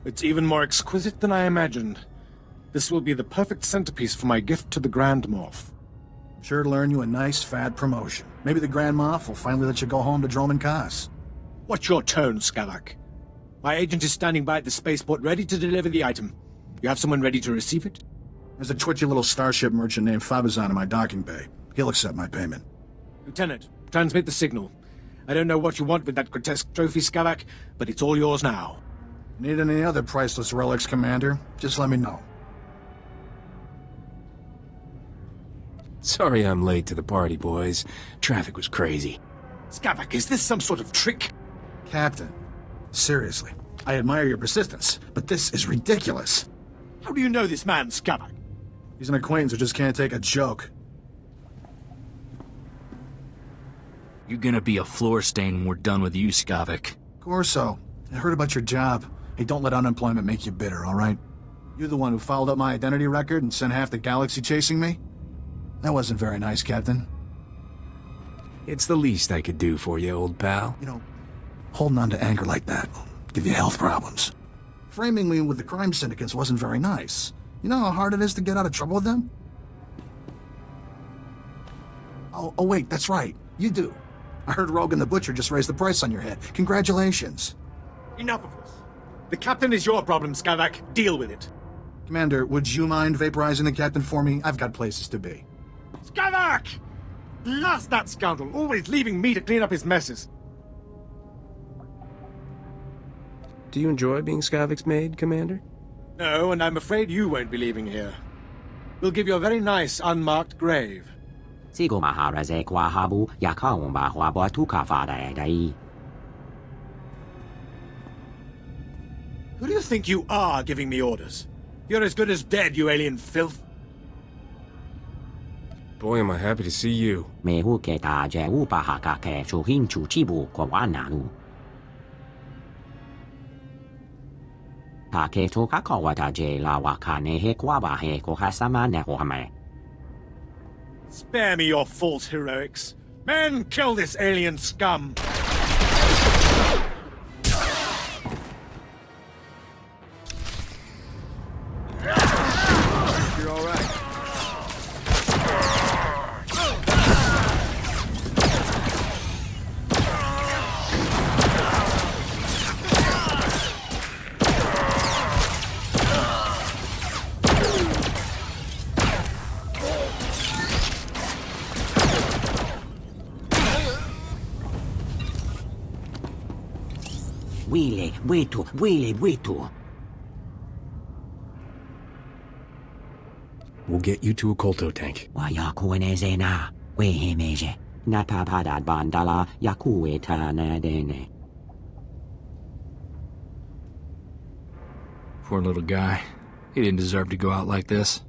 It's even more exquisite than I imagined. This will be the perfect centerpiece for my gift to the Grand Moff. I'm sure to earn you a nice, fat promotion. Maybe the Grand Moff will finally let you go home to Droman Kaas. What's your tone, Skavak? My agent is standing by at the spaceport ready to deliver the item. You have someone ready to receive it? There's a twitchy little starship merchant named Fabizon in my docking bay. He'll accept my payment. Lieutenant, transmit the signal. I don't know what you want with that grotesque trophy, Skavak, but it's all yours now. Need any other priceless relics, Commander? Just let me know. Sorry I'm late to the party, boys. Traffic was crazy. Skavak, is this some sort of trick? Captain, seriously, I admire your persistence, but this is ridiculous. How do you know this man, Skavak? He's an acquaintance who just can't take a joke. You're gonna be a floor stain when we're done with you, Skavak. Corso, I heard about your job. Hey, don't let unemployment make you bitter, all right? You're the one who fouled up my identity record and sent half the galaxy chasing me? That wasn't very nice, Captain. It's the least I could do for you, old pal. You know, holding on to anger like that will give you health problems. Framing me with the crime syndicates wasn't very nice. You know how hard it is to get out of trouble with them? Oh wait, that's right. You do. I heard Rogan the Butcher just raised the price on your head. Congratulations. Enough of this. The captain is your problem, Skavak. Deal with it. Commander, would you mind vaporizing the captain for me? I've got places to be. Skavak! Blast that scoundrel, always leaving me to clean up his messes. Do you enjoy being Skavak's maid, Commander? No, and I'm afraid you won't be leaving here. We'll give you a very nice, unmarked grave. Who do you think you are giving me orders? You're as good as dead, you alien filth. Boy, am I happy to see you. Spare me your false heroics. Men, kill this alien scum! You're all right. We'll get you to a Kolto tank. Poor little guy. He didn't deserve to go out like this.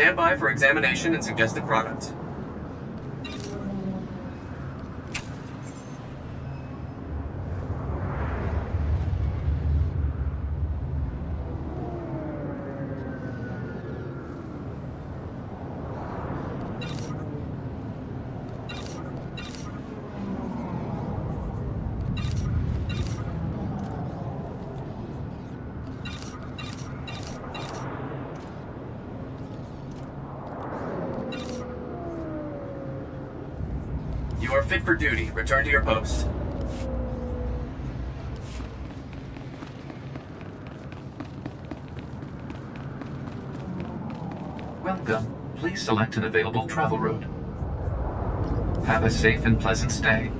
Stand by for examination and suggested products. You are fit for duty. Return to your post. Welcome. Please select an available travel route. Have a safe and pleasant stay.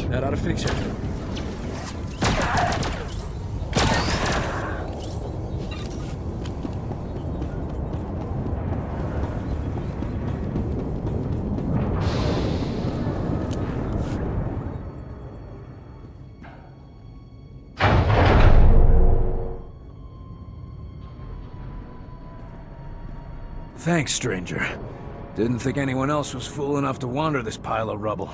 That ought to fix it. Thanks, stranger. Didn't think anyone else was fool enough to wander this pile of rubble.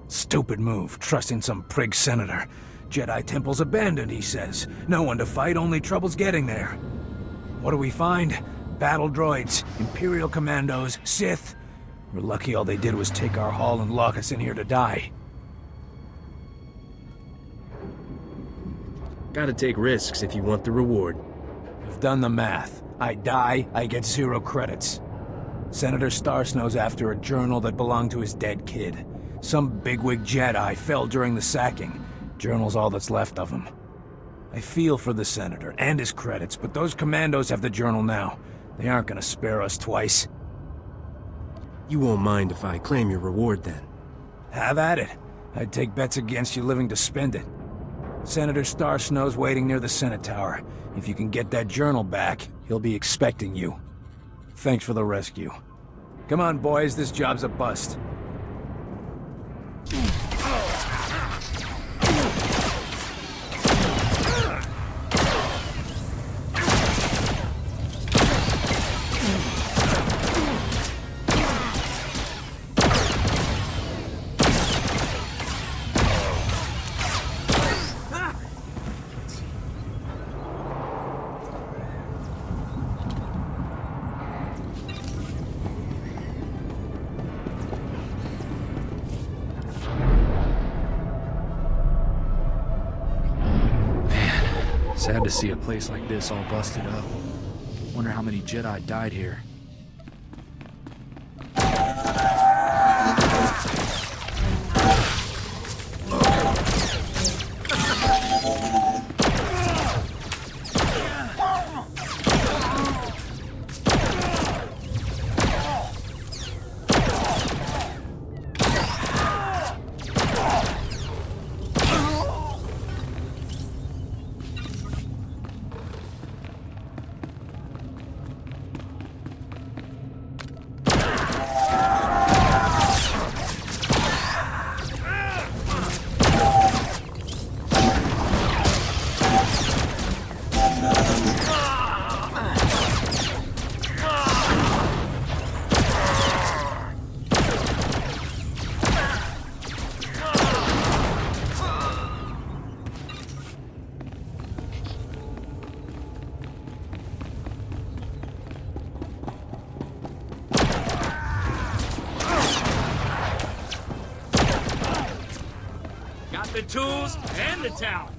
Stupid move, trusting some prig senator. Jedi temple's abandoned, he says. No one to fight, only trouble's getting there. What do we find? Battle droids, Imperial commandos, Sith. We're lucky all they did was take our haul and lock us in here to die. Gotta take risks if you want the reward. I've done the math. I die, I get 0 credits. Senator Starsnow's after a journal that belonged to his dead kid. Some bigwig Jedi fell during the sacking. Journal's all that's left of him. I feel for the Senator and his credits, but those commandos have the journal now. They aren't gonna spare us twice. You won't mind if I claim your reward, then? Have at it. I'd take bets against you living to spend it. Senator Starsnow's waiting near the Senate Tower. If you can get that journal back, he'll be expecting you. Thanks for the rescue. Come on, boys, this job's a bust. Sad to see a place like this all busted up. Wonder how many Jedi died here. tools and the towel.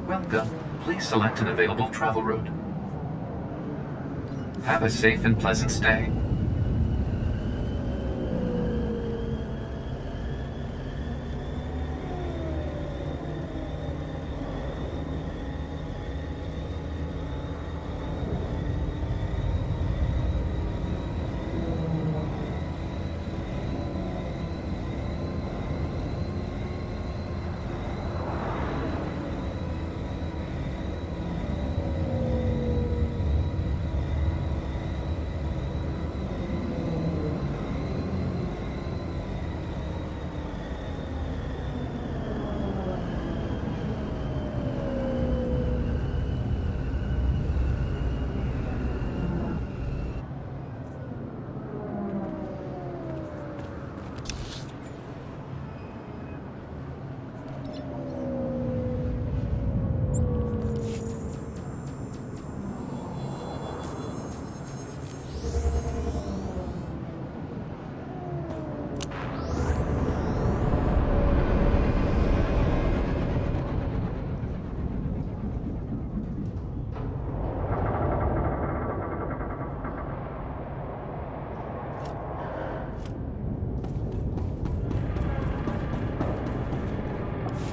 Welcome. Please select an available travel route. Have a safe and pleasant stay.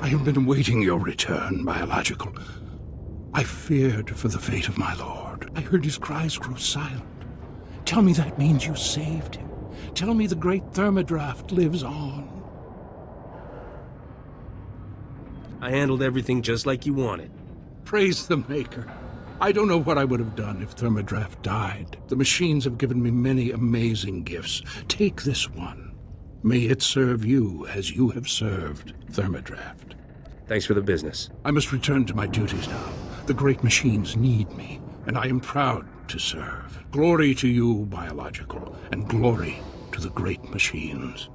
I have been awaiting your return, Biological. I feared for the fate of my lord. I heard his cries grow silent. Tell me that means you saved him. Tell me the great thermodraft lives on. I handled everything just like you wanted. Praise the Maker. I don't know what I would have done if Thermodraft died. The machines have given me many amazing gifts. Take this one. May it serve you as you have served Thermodraft. Thanks for the business. I must return to my duties now. The great machines need me, and I am proud to serve. Glory to you, Biological, and glory to the great machines.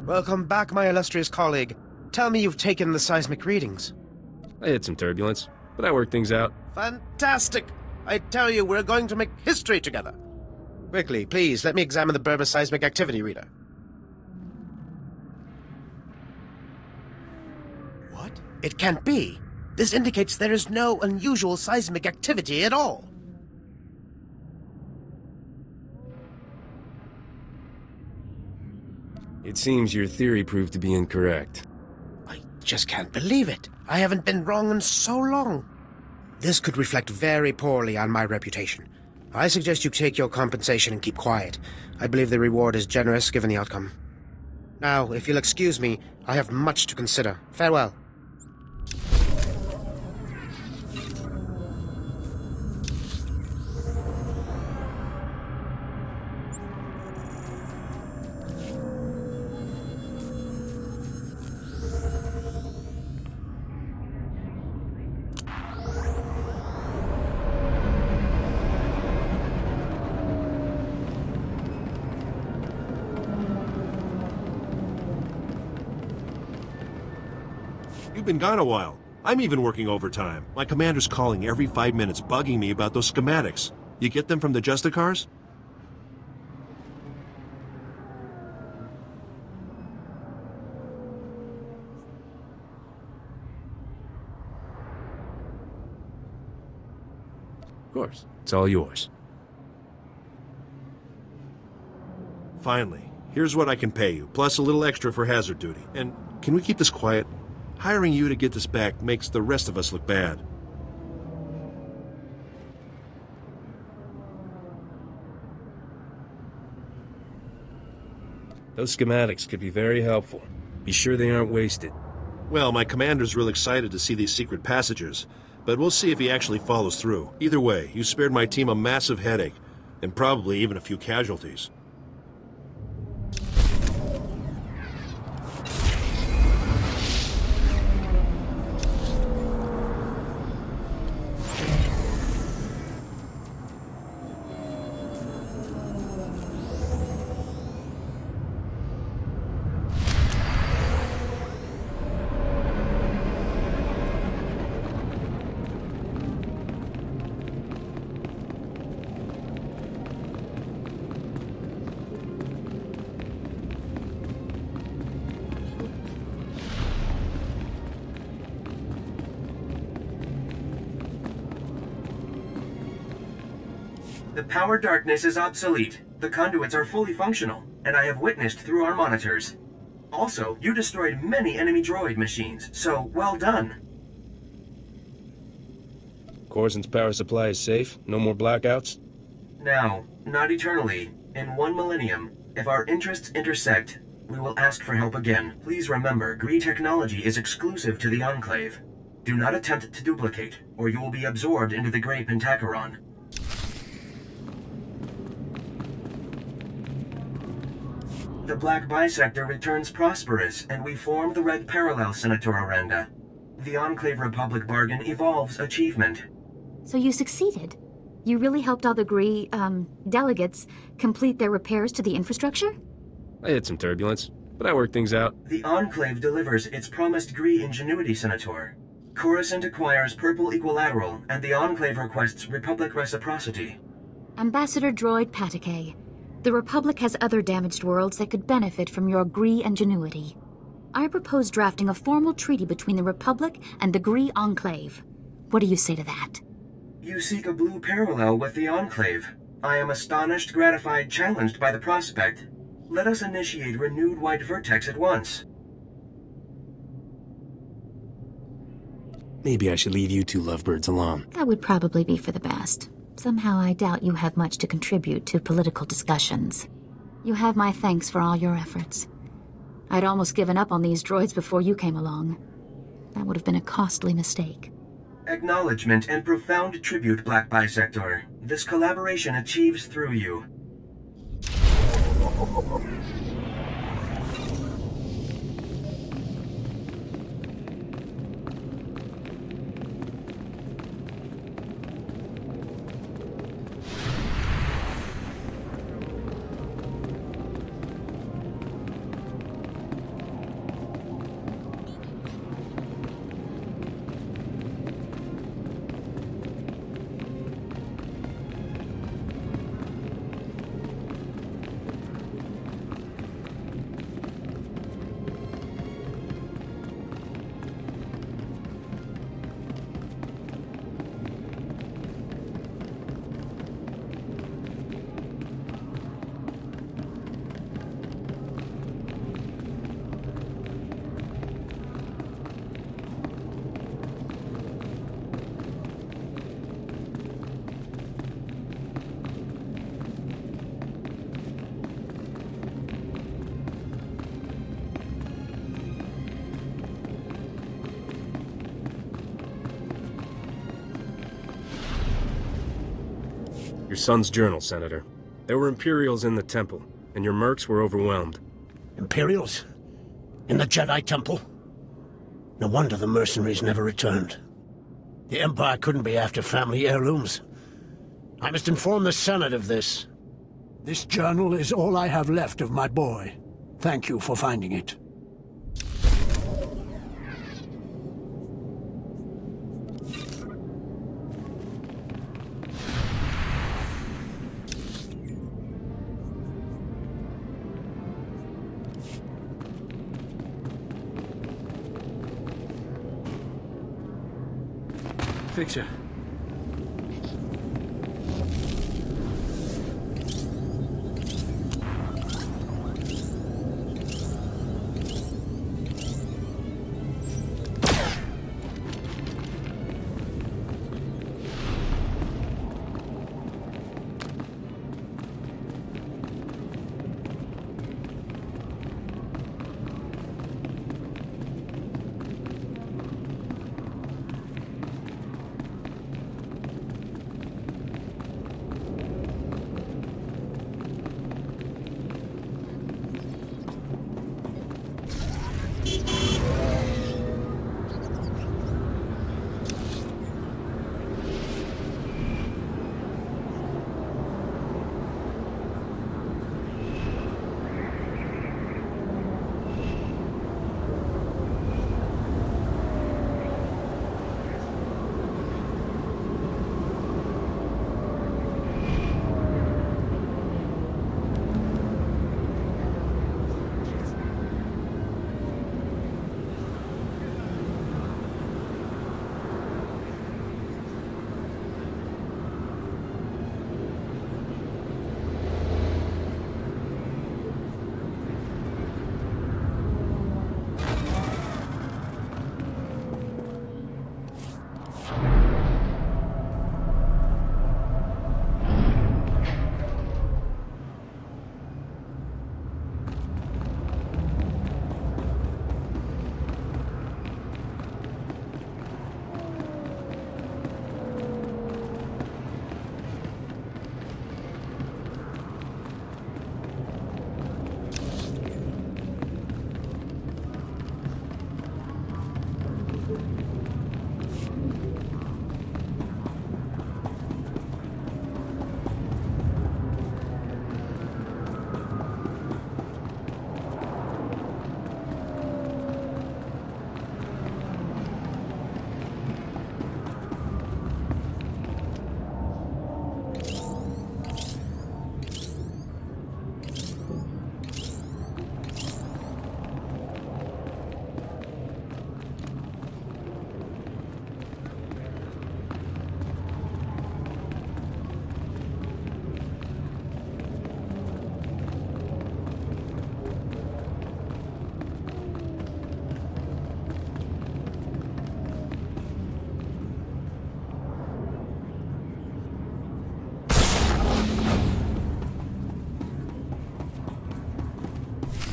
Welcome back, my illustrious colleague. Tell me you've taken the seismic readings. I had some turbulence, but I worked things out. Fantastic! I tell you, we're going to make history together. Quickly, please, let me examine the Burma seismic activity reader. What? It can't be. This indicates there is no unusual seismic activity at all. It seems your theory proved to be incorrect. I just can't believe it. I haven't been wrong in so long. This could reflect very poorly on my reputation. I suggest you take your compensation and keep quiet. I believe the reward is generous given the outcome. Now, if you'll excuse me, I have much to consider. Farewell. You've been gone a while. I'm even working overtime. My commander's calling every 5 minutes, bugging me about those schematics. You get them from the Justicars? Of course. It's all yours. Finally. Here's what I can pay you, plus a little extra for hazard duty. And can we keep this quiet? Hiring you to get this back makes the rest of us look bad. Those schematics could be very helpful. Be sure they aren't wasted. Well, my commander's real excited to see these secret passages, but we'll see if he actually follows through. Either way, you spared my team a massive headache, and probably even a few casualties. The power darkness is obsolete. The conduits are fully functional, and I have witnessed through our monitors. Also, you destroyed many enemy droid machines, so well done. Coruscant's power supply is safe? No more blackouts? Now, not eternally. In 1 millennium, if our interests intersect, we will ask for help again. Please remember, Gree technology is exclusive to the Enclave. Do not attempt to duplicate, or you will be absorbed into the Grey Pentacheron. The Black Bisector returns prosperous, and we form the Red Parallel, Senator Aranda. The Enclave Republic bargain evolves achievement. So you succeeded? You really helped all the Gree, delegates complete their repairs to the infrastructure? I hit some turbulence, but I worked things out. The Enclave delivers its promised Gree ingenuity, Senator. Coruscant acquires Purple Equilateral, and the Enclave requests Republic reciprocity. Ambassador Droid Patakay, the Republic has other damaged worlds that could benefit from your Gree ingenuity. I propose drafting a formal treaty between the Republic and the Gree Enclave. What do you say to that? You seek a blue parallel with the Enclave. I am astonished, gratified, challenged by the prospect. Let us initiate renewed white vertex at once. Maybe I should leave you two lovebirds alone. That would probably be for the best. Somehow I doubt you have much to contribute to political discussions. You have my thanks for all your efforts. I'd almost given up on these droids before you came along. That would have been a costly mistake. Acknowledgement and profound tribute, Black Bisector. This collaboration achieves through you. Your son's journal, Senator. There were Imperials in the temple, and your mercs were overwhelmed. Imperials? In the Jedi Temple? No wonder the mercenaries never returned. The Empire couldn't be after family heirlooms. I must inform the Senate of this. This journal is all I have left of my boy. Thank you for finding it. Fix ya.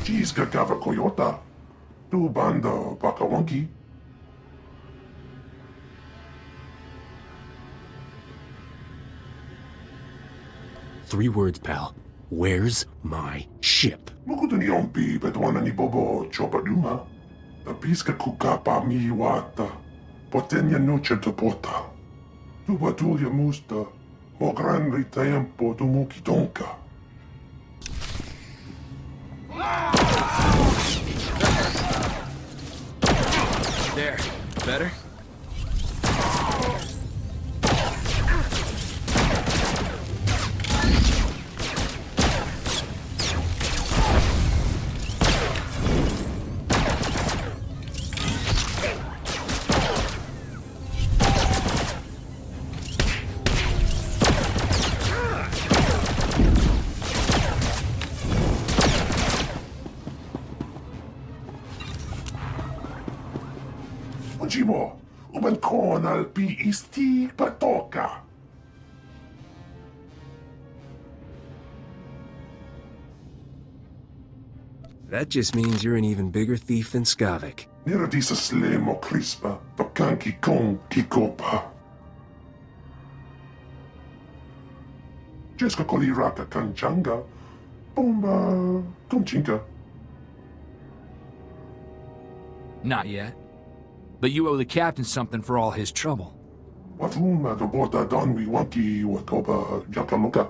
Cheese Gagava Coyota. Tu banda Bakawanki. 3 words, pal. Where's my ship? Mukutani ompi bedwana ni bobo chopaduma. The pisca kukapa mi wata. Potenya noche de pota. Tu batulia musta. Mo gran tempo tu muki donka. There. Better? Ojimo, uban kon al PST patoka. That just means you're an even bigger thief than Skavik. Niradisa slemo crispa, vakanki kon kikopa. Jeska koliraka kanchanga, bomba kumchinka. Not yet. But you owe the captain something for all his trouble. Wafuma do bota donwi wanki wakoba jakamuka.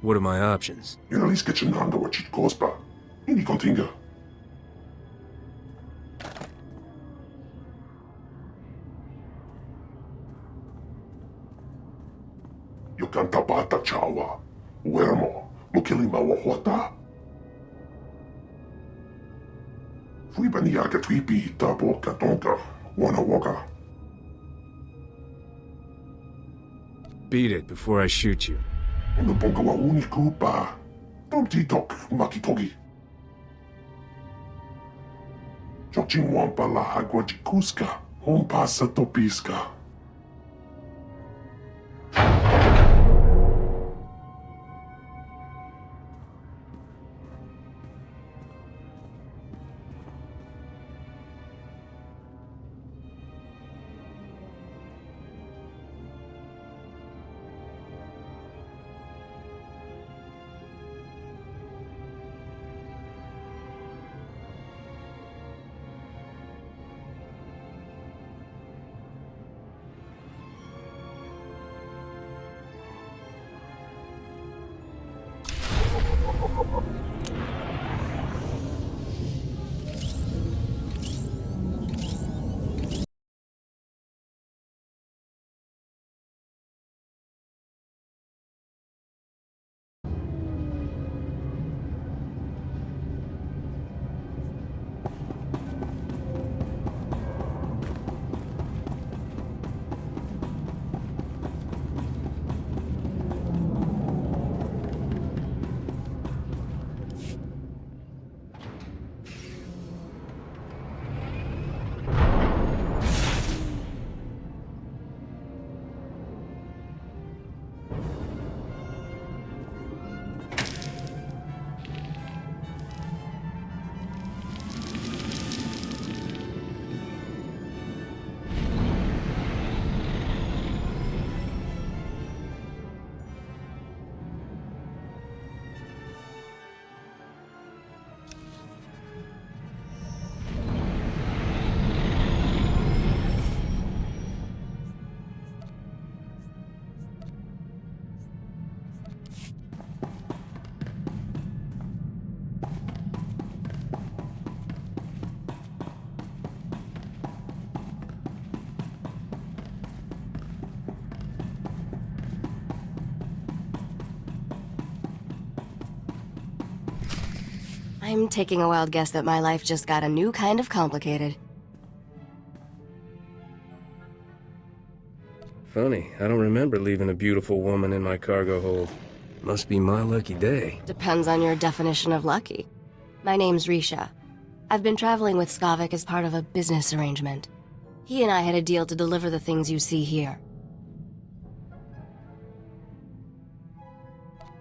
What are my options? You're at least get your nanda what you cospa. Ini kontinga. Yo canta bata chawa. Wermo, mukilima wahota. Tuibaniaga tuipi taboka tonka wana waka. Beat it before I shoot you. Ono ponka wa uni kupa. Tomti tok makitogi. Chochin wampa la agua jikuska. Hompasa topiska. I'm taking a wild guess that my life just got a new kind of complicated. Funny, I don't remember leaving a beautiful woman in my cargo hold. Must be my lucky day. Depends on your definition of lucky. My name's Risha. I've been traveling with Skavik as part of a business arrangement. He and I had a deal to deliver the things you see here.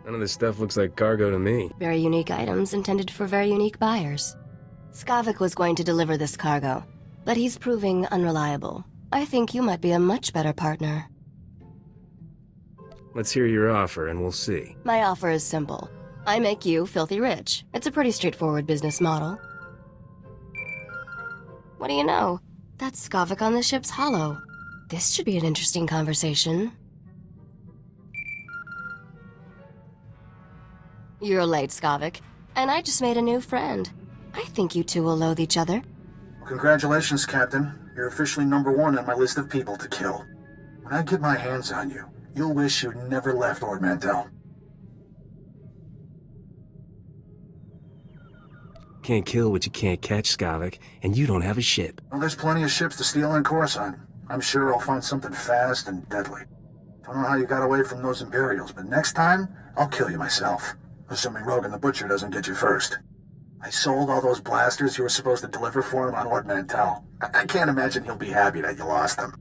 None of this stuff looks like cargo to me. Very unique items intended for very unique buyers. Skavik was going to deliver this cargo, but he's proving unreliable. I think you might be a much better partner. Let's hear your offer and we'll see. My offer is simple. I make you filthy rich. It's a pretty straightforward business model. What do you know? That's Skavik on the ship's hollow. This should be an interesting conversation. You're late, Skavik, and I just made a new friend. I think you two will loathe each other. Congratulations, Captain. You're officially #1 on my list of people to kill. When I get my hands on you, you'll wish you'd never left Ord Mantell. Can't kill what you can't catch, Skavik, and you don't have a ship. Well, there's plenty of ships to steal in Coruscant. I'm sure I'll find something fast and deadly. Don't know how you got away from those Imperials, but next time, I'll kill you myself. Assuming Rogan the Butcher doesn't get you first. I sold all those blasters you were supposed to deliver for him on Ord Mantell. I can't imagine he'll be happy that you lost them.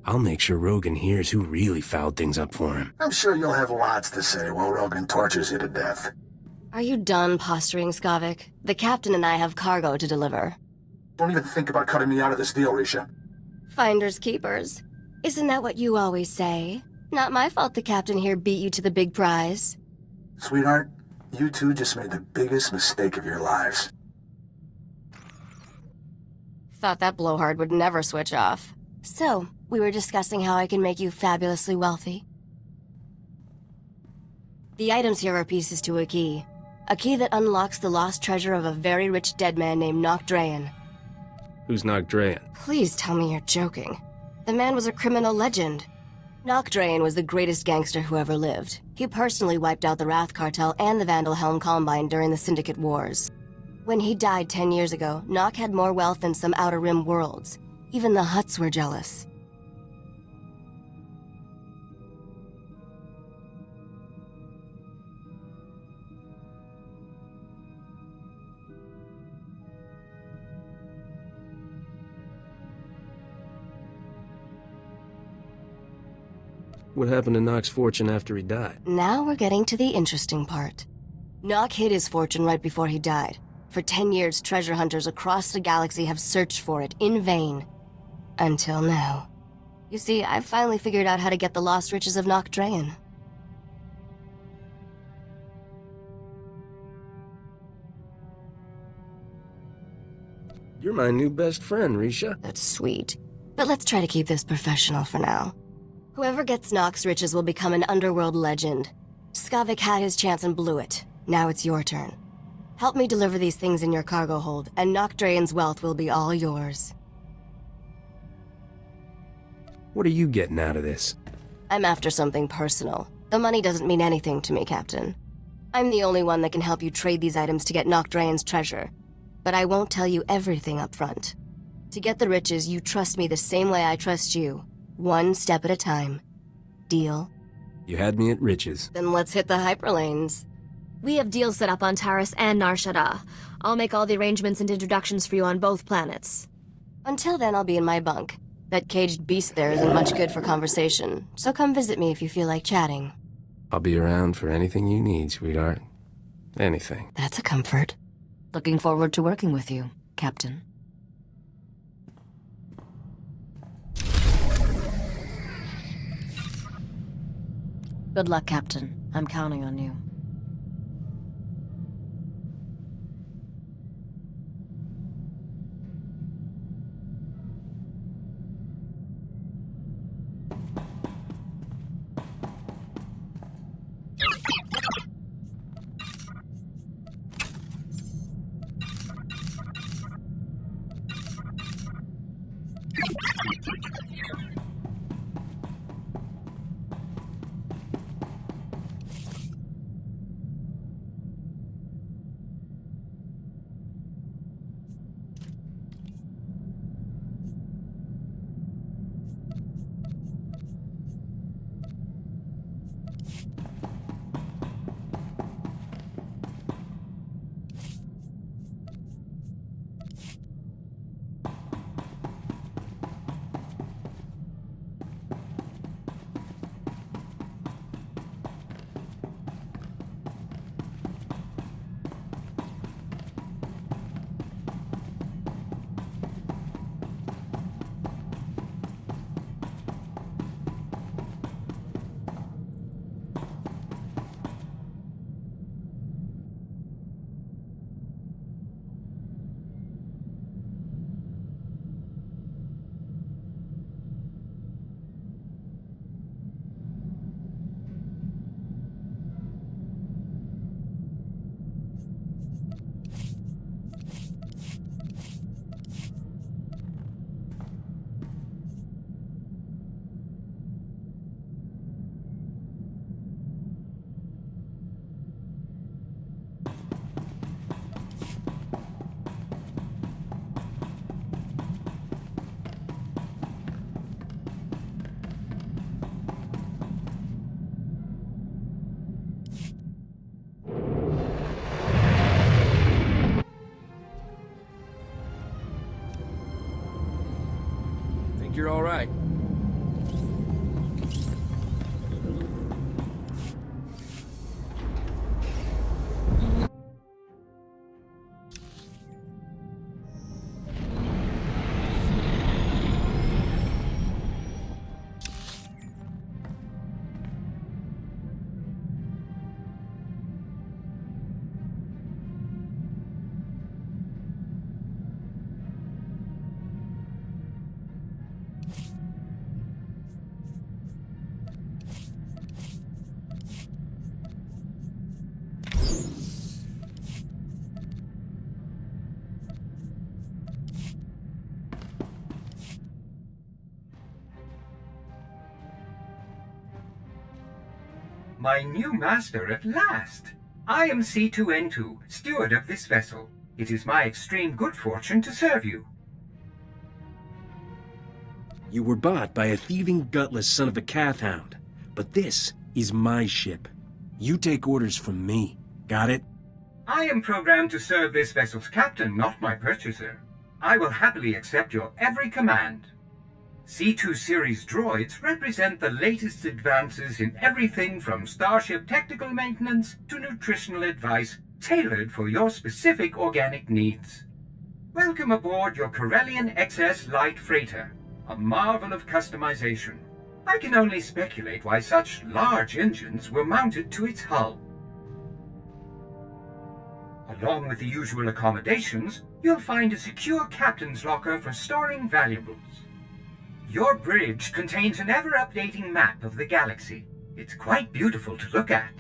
I'll make sure Rogan hears who really fouled things up for him. I'm sure you'll have lots to say while Rogan tortures you to death. Are you done posturing, Skavik? The captain and I have cargo to deliver. Don't even think about cutting me out of this deal, Risha. Finders keepers. Isn't that what you always say? Not my fault the captain here beat you to the big prize. Sweetheart, you two just made the biggest mistake of your lives. Thought that blowhard would never switch off. So, we were discussing how I can make you fabulously wealthy. The items here are pieces to a key. A key that unlocks the lost treasure of a very rich dead man named Nocdrayan. Who's Nocdrayan? Please tell me you're joking. The man was a criminal legend. Nocdrain was the greatest gangster who ever lived. He personally wiped out the Wrath Cartel and the Vandal Helm Combine during the Syndicate Wars. When he died 10 years ago, Nock had more wealth than some Outer Rim worlds. Even the Hutts were jealous. What happened to Nock's fortune after he died? Now we're getting to the interesting part. Nock hid his fortune right before he died. For 10 years, treasure hunters across the galaxy have searched for it in vain. Until now. You see, I've finally figured out how to get the lost riches of Nocdrain. You're my new best friend, Risha. That's sweet. But let's try to keep this professional for now. Whoever gets Nock's riches will become an underworld legend. Skavik had his chance and blew it. Now it's your turn. Help me deliver these things in your cargo hold, and Nocdrain's wealth will be all yours. What are you getting out of this? I'm after something personal. The money doesn't mean anything to me, Captain. I'm the only one that can help you trade these items to get Nocdrain's treasure. But I won't tell you everything up front. To get the riches, you trust me the same way I trust you. One step at a time. Deal? You had me at riches. Then let's hit the hyperlanes. We have deals set up on Taris and Nar Shaddaa. I'll make all the arrangements and introductions for you on both planets. Until then, I'll be in my bunk. That caged beast there isn't much good for conversation, so come visit me if you feel like chatting. I'll be around for anything you need, sweetheart. Anything. That's a comfort. Looking forward to working with you, Captain. Good luck, Captain. I'm counting on you. You're all right. my new master at last. I am C2N2, steward of this vessel. It is my extreme good fortune to serve you. You were bought by a thieving, gutless son of a calf-hound. But this is my ship. You take orders from me. Got it? I am programmed to serve this vessel's captain, not my purchaser. I will happily accept your every command. C2 series droids represent the latest advances in everything from starship technical maintenance to nutritional advice tailored for your specific organic needs. Welcome aboard your Corellian XS Light Freighter, a marvel of customization. I can only speculate why such large engines were mounted to its hull. Along with the usual accommodations, you'll find a secure captain's locker for storing valuables. Your bridge contains an ever-updating map of the galaxy. It's quite beautiful to look at.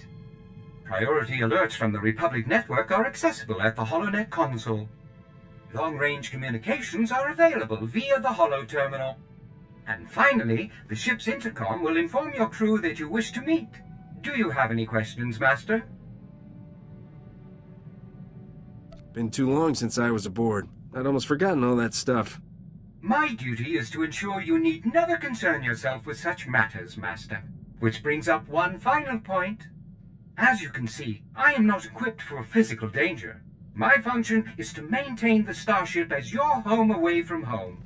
Priority alerts from the Republic Network are accessible at the HoloNet console. Long-range communications are available via the Holo Terminal. And finally, the ship's intercom will inform your crew that you wish to meet. Do you have any questions, Master? Been too long since I was aboard. I'd almost forgotten all that stuff. My duty is to ensure you need never concern yourself with such matters, Master. Which brings up one final point. As you can see, I am not equipped for physical danger. My function is to maintain the starship as your home away from home.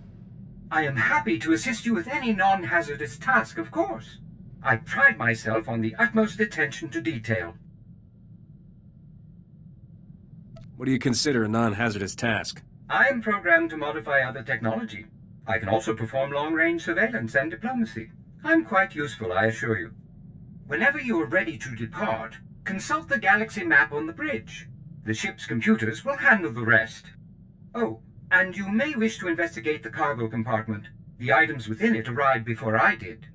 I am happy to assist you with any non-hazardous task, of course. I pride myself on the utmost attention to detail. What do you consider a non-hazardous task? I am programmed to modify other technology. I can also perform long-range surveillance and diplomacy. I'm quite useful, I assure you. Whenever you are ready to depart, consult the galaxy map on the bridge. The ship's computers will handle the rest. Oh, and you may wish to investigate the cargo compartment. The items within it arrived before I did.